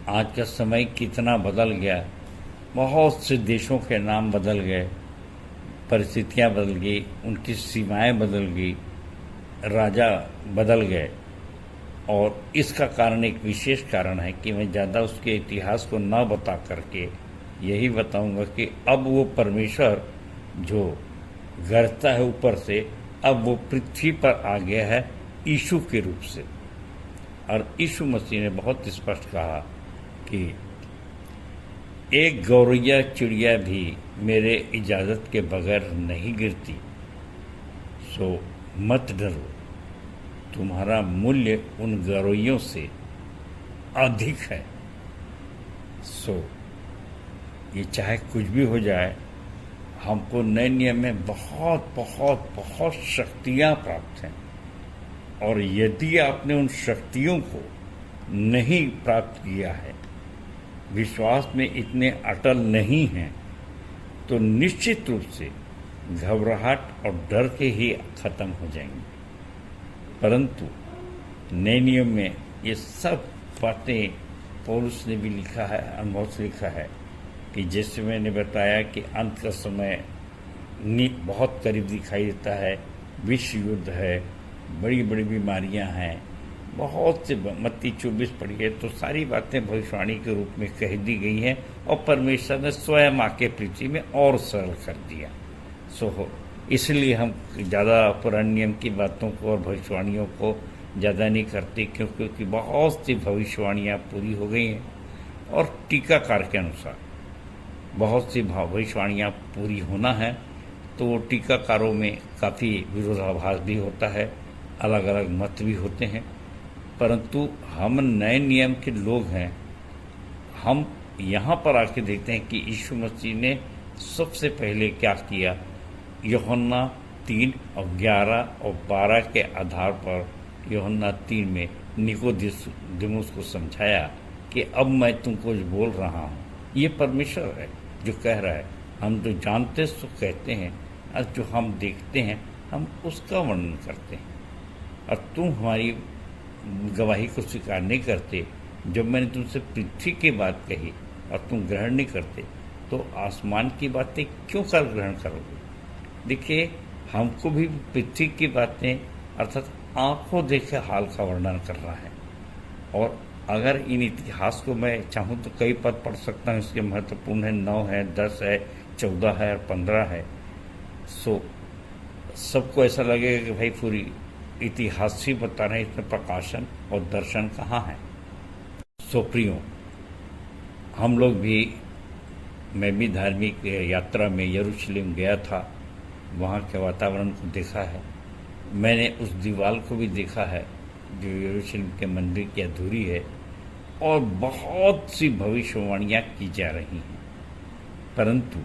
आज का समय कितना बदल गया, बहुत से देशों के नाम बदल गए, परिस्थितियां बदल गई, उनकी सीमाएं बदल गई, राजा बदल गए। और इसका कारण एक विशेष कारण है कि मैं ज़्यादा उसके इतिहास को न बता करके यही बताऊंगा कि अब वो परमेश्वर जो गरजता है ऊपर से, अब वो पृथ्वी पर आ गया है यीशु के रूप से। और यीशु मसीह ने बहुत स्पष्ट कहा कि एक गौरैया चिड़िया भी मेरे इजाज़त के बगैर नहीं गिरती, सो मत डरो, तुम्हारा मूल्य उन गौरैयों से अधिक है। सो ये चाहे कुछ भी हो जाए, हमको नए नियम में बहुत बहुत बहुत शक्तियाँ प्राप्त हैं, और यदि आपने उन शक्तियों को नहीं प्राप्त किया है, विश्वास में इतने अटल नहीं हैं, तो निश्चित रूप से घबराहट और डर के ही खत्म हो जाएंगे। परंतु नए नियम में ये सब बातें पौलुस ने भी लिखा है, अनुभव से लिखा है कि जैसे मैंने बताया कि अंत का समय बहुत करीब दिखाई देता है, विश्व युद्ध है, बड़ी बड़ी बीमारियां हैं, बहुत से मत्ती 24 पढ़िए तो सारी बातें भविष्यवाणी के रूप में कह दी गई हैं, और परमेश्वर ने स्वयं आके पृथ्वी में और सरल कर दिया। सो इसलिए हम ज़्यादा पुराने नियम की बातों को और भविष्यवाणियों को ज़्यादा नहीं करते, क्योंकि बहुत सी भविष्यवाणियाँ पूरी हो गई हैं, और टीकाकार के अनुसार बहुत सी भविष्यवाणियाँ पूरी होना है, तो टीकाकारों में काफ़ी विरोधाभास भी होता है, अलग अलग मत भी होते हैं। परंतु हम नए नियम के लोग हैं, हम यहाँ पर आके देखते हैं कि यीशु मसीह ने सबसे पहले क्या किया। यूहन्ना 3 और 11 और 12 के आधार पर यूहन्ना 3 में निकोदेमुस को समझाया कि अब मैं तुमको जो बोल रहा हूँ ये परमेश्वर है जो कह रहा है। हम जो जानते सो कहते हैं, और जो हम देखते हैं हम उसका वर्णन करते हैं, और तुम हमारी गवाही को स्वीकार नहीं करते। जब मैंने तुमसे पृथ्वी की बात कही और तुम ग्रहण नहीं करते, तो आसमान की बातें क्यों कर ग्रहण करोगे। देखिए, हमको भी पृथ्वी की बातें अर्थात आंखों देखे हाल का वर्णन कर रहा है, और अगर इन इतिहास को मैं चाहूँ तो कई पद पढ़ सकता हूँ। इसके महत्वपूर्ण है 9 है, 10 है, 14 है और 15 है। सो सबको ऐसा लगेगा कि भाई पूरी इतिहास ही बता रहे हैं, इसमें प्रकाशन और दर्शन कहाँ है। सो प्रियो, हम लोग भी, मैं भी धार्मिक यात्रा में यरूशलेम गया था, वहाँ के वातावरण को देखा है। मैंने उस दीवार को भी देखा है जो यरूशलेम के मंदिर की अधूरी है, और बहुत सी भविष्यवाणियाँ की जा रही हैं। परंतु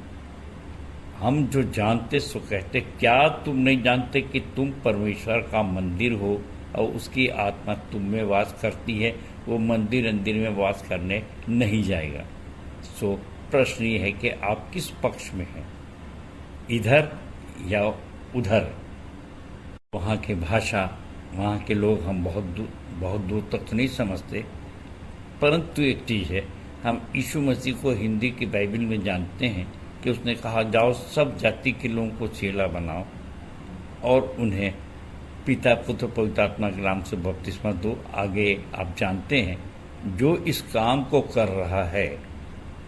हम जो जानते सो कहते, क्या तुम नहीं जानते कि तुम परमेश्वर का मंदिर हो और उसकी आत्मा तुम में वास करती है। वो मंदिर में वास करने नहीं जाएगा। सो प्रश्न ये है कि आप किस पक्ष में हैं, इधर या उधर। वहाँ की भाषा, वहाँ के लोग हम बहुत दूर तक तो नहीं समझते, परंतु एक चीज़ है, हम यीशु मसीह को हिंदी की बाइबल में जानते हैं कि उसने कहा जाओ सब जाति के लोगों को चेला बनाओ और उन्हें पिता पुत्र पवित्र आत्मा के नाम से बपतिस्मा दो। आगे आप जानते हैं जो इस काम को कर रहा है,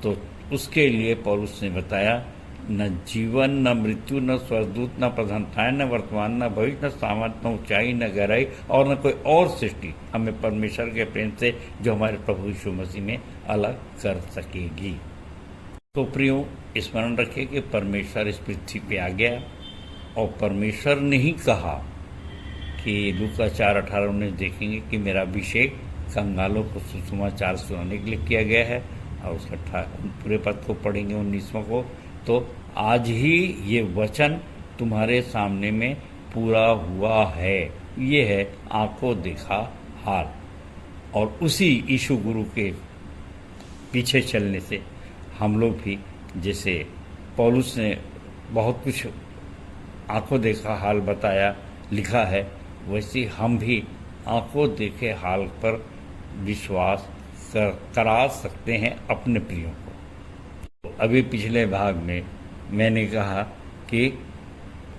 तो उसके लिए पौलुस ने बताया, न जीवन न मृत्यु न स्वर्गदूत न प्रधानताएं न वर्तमान न भविष्य न सामर्थ न ऊंचाई न गहराई और न कोई और सृष्टि हमें परमेश्वर के प्रेम से जो हमारे प्रभु यीशु मसीह में अलग कर सकेगी। तो प्रियो, स्मरण रखिए कि परमेश्वर इस पृथ्वी पे आ गया, और परमेश्वर ने ही कहा कि लूका 4:18-19 देखेंगे कि मेरा अभिषेक कंगालों को सुसमाचार सुनाने के लिए किया गया है, और उसका पूरे पद को पढ़ेंगे 19वां को। तो आज ही ये वचन तुम्हारे सामने में पूरा हुआ है। ये है आंखों देखा हाल। और उसी यीशु गुरु के पीछे चलने से हम लोग भी, जैसे पौलुस ने बहुत कुछ आंखों देखा हाल बताया, लिखा है, वैसे हम भी आंखों देखे हाल पर विश्वास करा सकते हैं अपने प्रियों को। अभी पिछले भाग में मैंने कहा कि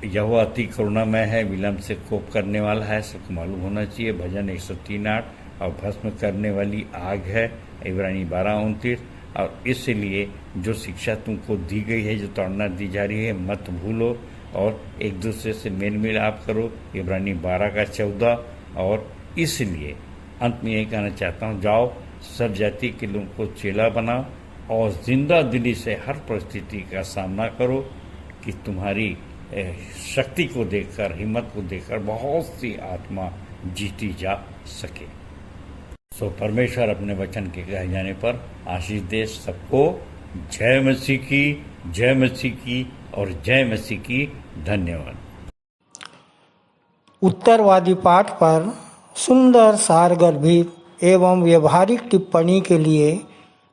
यहोवा अति करुणामय है, विलम्ब से कोप करने वाला है, सबको मालूम होना चाहिए। भजन 103:8। और भस्म करने वाली आग है, इब्रानी 12:29। और इसलिए जो शिक्षा तुमको दी गई है, जो ताड़ना दी जा रही है, मत भूलो और एक दूसरे से मेल मिलाप करो, इब्रानी 12:14। और इसलिए अंत में यही कहना चाहता हूँ, जाओ सब जाति के लोगों को चेला बनाओ और जिंदा दिली से हर परिस्थिति का सामना करो कि तुम्हारी शक्ति को देखकर, हिम्मत को देखकर बहुत सी आत्मा जीती जा सके। सो परमेश्वर अपने वचन के कहे जाने पर आशीष दे सबको। जय मसीह की, जय मसीह की और जय मसीह की। धन्यवाद। उत्तरवादी पाठ पर सुंदर सारगर्भित एवं व्यवहारिक टिप्पणी के लिए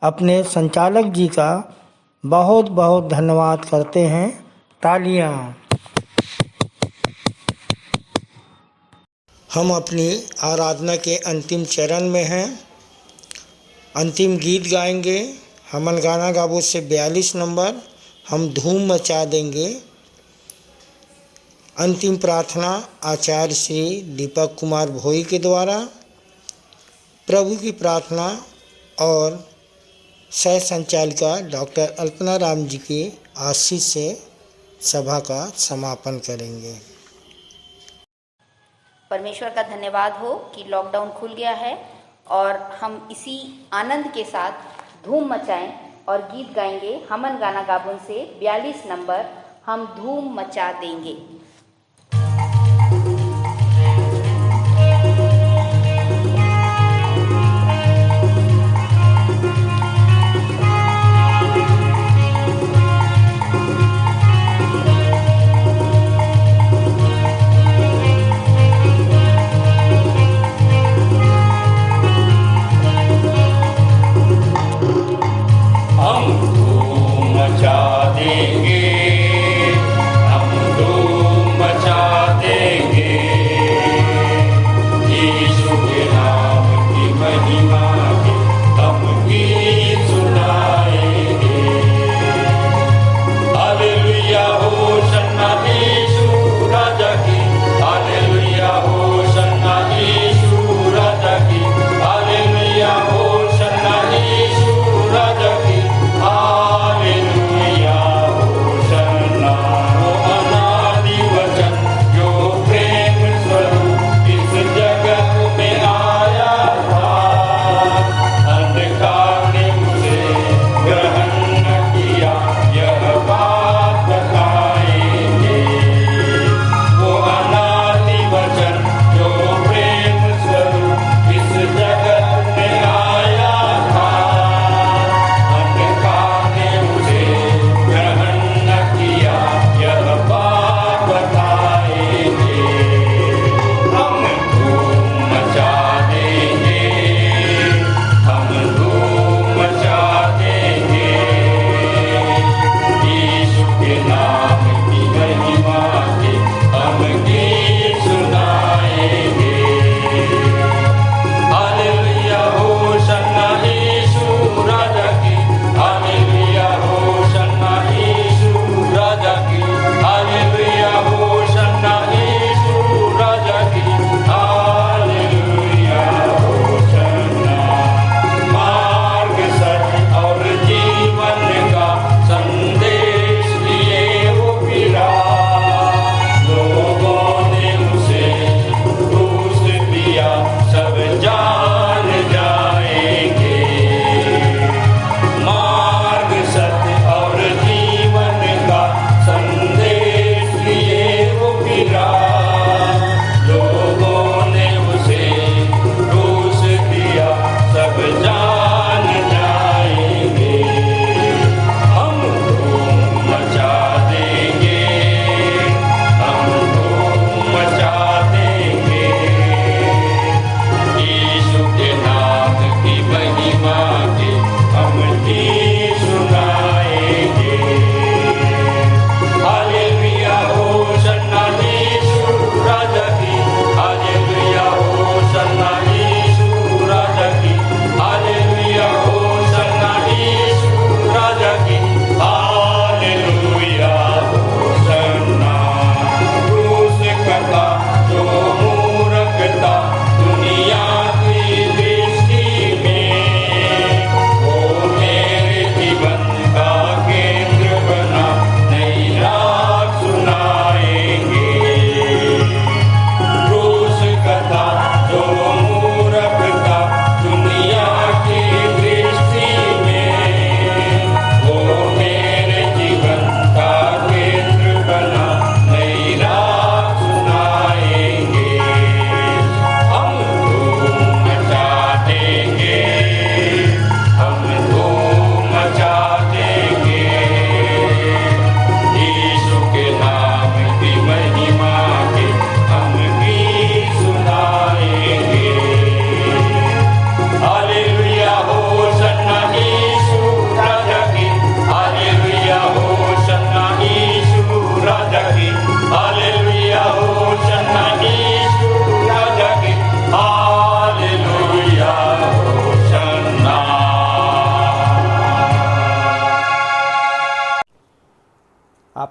अपने संचालक जी का बहुत बहुत धन्यवाद करते हैं। तालियां। हम अपनी आराधना के अंतिम चरण में हैं। अंतिम गीत गाएंगे हमन गाना गाबो से 42 नंबर, हम धूम मचा देंगे। अंतिम प्रार्थना आचार्य श्री दीपक कुमार भोई के द्वारा। प्रभु की प्रार्थना और सह संचालिका डॉक्टर अल्पना राम जी की आशीष से सभा का समापन करेंगे। परमेश्वर का धन्यवाद हो कि लॉकडाउन खुल गया है और हम इसी आनंद के साथ धूम मचाएं और गीत गाएंगे हमन गाना गाबुन से 42 नंबर, हम धूम मचा देंगे। हम धूम मचा देंगे, हम धूम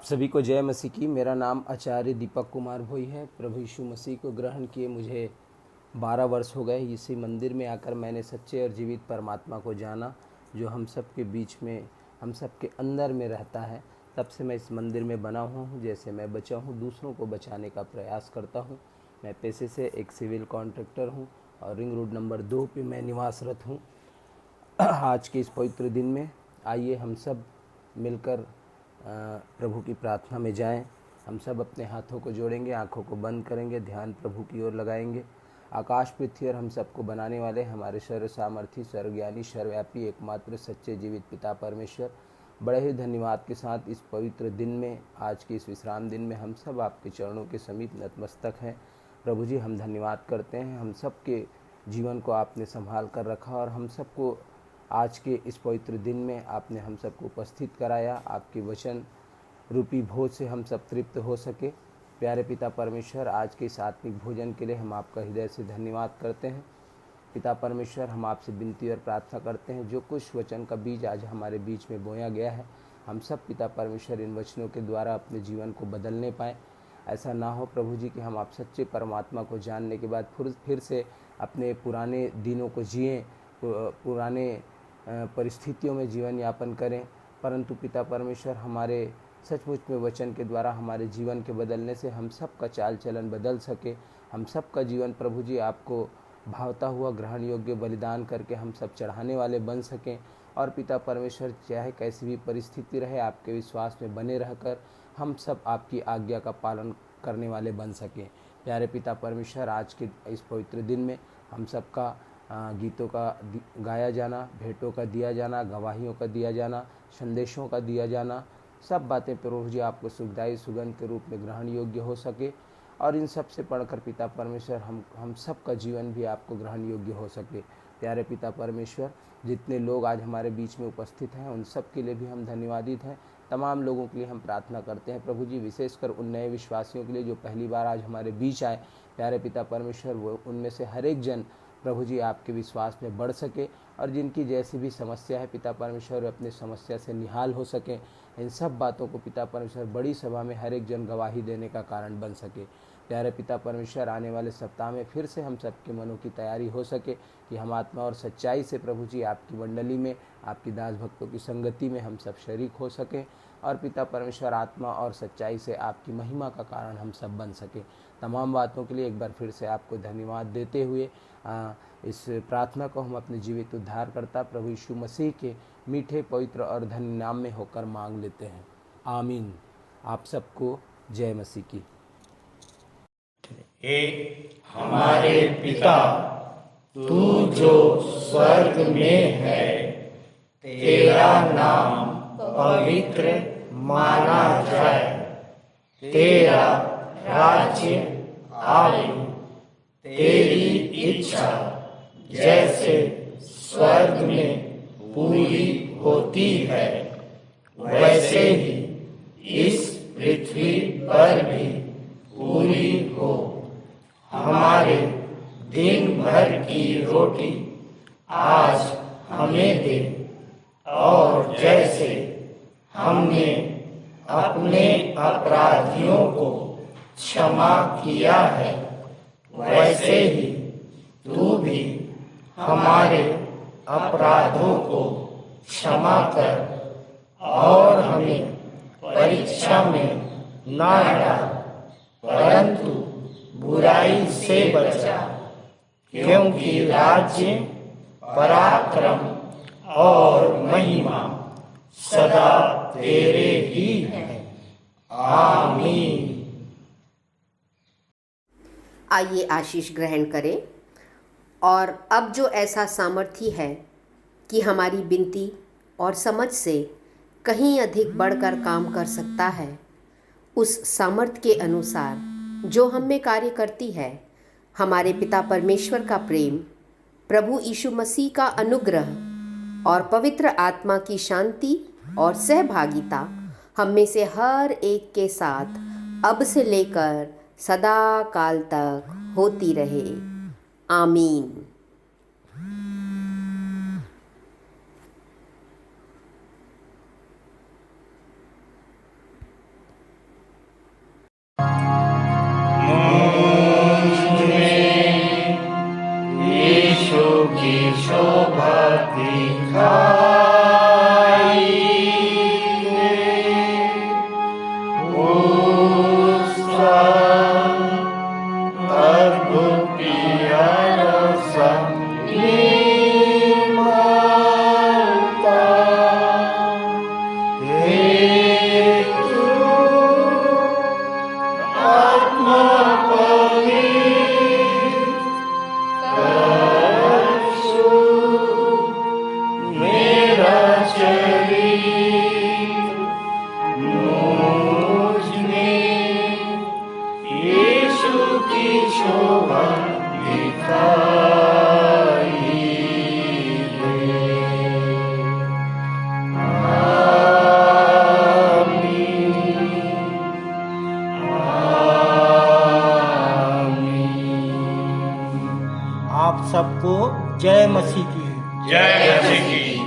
सभी को जय मसीह की। मेरा नाम आचार्य दीपक कुमार भोई है। प्रभु यीशु मसीह को ग्रहण किए मुझे 12 वर्ष हो गए। इसी मंदिर में आकर मैंने सच्चे और जीवित परमात्मा को जाना, जो हम सब के बीच में, हम सब के अंदर में रहता है। तब से मैं इस मंदिर में बना हुआ हूँ। जैसे मैं बचा हूँ, दूसरों को बचाने का प्रयास करता हूँ। मैं पेशे से एक सिविल कॉन्ट्रैक्टर हूँ और रिंग रोड नंबर 2 पे मैं निवासरत हूँ। आज के इस पवित्र दिन में आइए हम सब मिलकर प्रभु की प्रार्थना में जाएं। हम सब अपने हाथों को जोड़ेंगे, आंखों को बंद करेंगे, ध्यान प्रभु की ओर लगाएंगे। आकाश पृथ्वी और हम सबको बनाने वाले हमारे सर्व सामर्थी, सर्वज्ञानी, सर्वव्यापी, एकमात्र सच्चे जीवित पिता परमेश्वर, बड़े ही धन्यवाद के साथ इस पवित्र दिन में, आज के इस विश्राम दिन में हम सब आपके चरणों के समीप नतमस्तक हैं। प्रभु जी, हम धन्यवाद करते हैं, हम सब के जीवन को आपने संभाल कर रखा और हम सबको आज के इस पवित्र दिन में आपने हम सबको उपस्थित कराया। आपके वचन रूपी भोज से हम सब तृप्त हो सके। प्यारे पिता परमेश्वर, आज के इस आत्मिक भोजन के लिए हम आपका हृदय से धन्यवाद करते हैं। पिता परमेश्वर, हम आपसे विनती और प्रार्थना करते हैं, जो कुछ वचन का बीज आज हमारे बीच में बोया गया है, हम सब पिता परमेश्वर इन वचनों के द्वारा अपने जीवन को बदलने पाएँ। ऐसा ना हो प्रभु जी कि हम आप सच्चे परमात्मा को जानने के बाद फिर से अपने पुराने दिनों को जिएँ, पुराने परिस्थितियों में जीवन यापन करें, परंतु पिता परमेश्वर हमारे सचमुच में वचन के द्वारा हमारे जीवन के बदलने से हम सब का चाल चलन बदल सके। हम सब का जीवन प्रभु जी आपको भावता हुआ ग्रहण योग्य बलिदान करके हम सब चढ़ाने वाले बन सकें। और पिता परमेश्वर, चाहे कैसी भी परिस्थिति रहे, आपके विश्वास में बने रहकर हम सब आपकी आज्ञा का पालन करने वाले बन सकें। प्यारे पिता परमेश्वर, आज के इस पवित्र दिन में हम सब का गीतों का गाया जाना, भेंटों का दिया जाना, गवाहियों का दिया जाना, संदेशों का दिया जाना, सब बातें प्रभु जी आपको सुखदायी सुगंध के रूप में ग्रहण योग्य हो सके। और इन सब से पढ़कर पिता परमेश्वर हम सब का जीवन भी आपको ग्रहण योग्य हो सके। प्यारे पिता परमेश्वर, जितने लोग आज हमारे बीच में उपस्थित हैं, उन सब के लिए भी हम धन्यवादित हैं। तमाम लोगों के लिए हम प्रार्थना करते हैं प्रभु जी, विशेषकर उन नए विश्वासियों के लिए जो पहली बार आज हमारे बीच आए। प्यारे पिता परमेश्वर, वो उनमें से हर एक जन प्रभु जी आपके विश्वास में बढ़ सके और जिनकी जैसी भी समस्या है पिता परमेश्वर, अपनी समस्या से निहाल हो सके। इन सब बातों को पिता परमेश्वर बड़ी सभा में हर एक जन गवाही देने का कारण बन सके। प्यारे पिता परमेश्वर, आने वाले सप्ताह में फिर से हम सबके मनों की तैयारी हो सके कि हम आत्मा और सच्चाई से प्रभु जी आपकी मंडली में, आपकी दास भक्तों की संगति में हम सब शरीक हो सकें और पिता परमेश्वर आत्मा और सच्चाई से आपकी महिमा का कारण हम सब बन सके। तमाम बातों के लिए एक बार फिर से आपको धन्यवाद देते हुए इस प्रार्थना को हम अपने जीवित उद्धारकर्ता प्रभु यीशु मसीह के मीठे, पवित्र और धन्य नाम में होकर मांग लेते हैं, आमीन। आप सबको जय मसीह की। हे हमारे पिता, तू जो स्वर्ग में है, तेरा नाम पवित्र माना जाए, तेरा राज्य आए, तेरी इच्छा जैसे स्वर्ग में पूरी होती है, वैसे ही इस पृथ्वी पर भी पूरी हो। हमारे दिन भर की रोटी आज हमें दे, और जैसे हमने अपने अपराधियों को क्षमा किया है, वैसे ही तू भी हमारे अपराधों को क्षमा कर और हमें परीक्षा में ना डाल, परंतु बुराई से बचा, क्योंकि राज्य, पराक्रम और महिमा सदा तेरे ही हैं। आमीन। आइए आशीष ग्रहण करें। और अब जो ऐसा सामर्थ्य है कि हमारी विनती और समझ से कहीं अधिक बढ़कर काम कर सकता है, उस सामर्थ्य के अनुसार जो हम में कार्य करती है, हमारे पिता परमेश्वर का प्रेम, प्रभु यीशु मसीह का अनुग्रह और पवित्र आत्मा की शांति और सहभागिता हम में से हर एक के साथ अब से लेकर सदा काल तक होती रहे। आमीन। शोभा दिखाई दे। आप सबको जय मसीह की। जय मसीह की।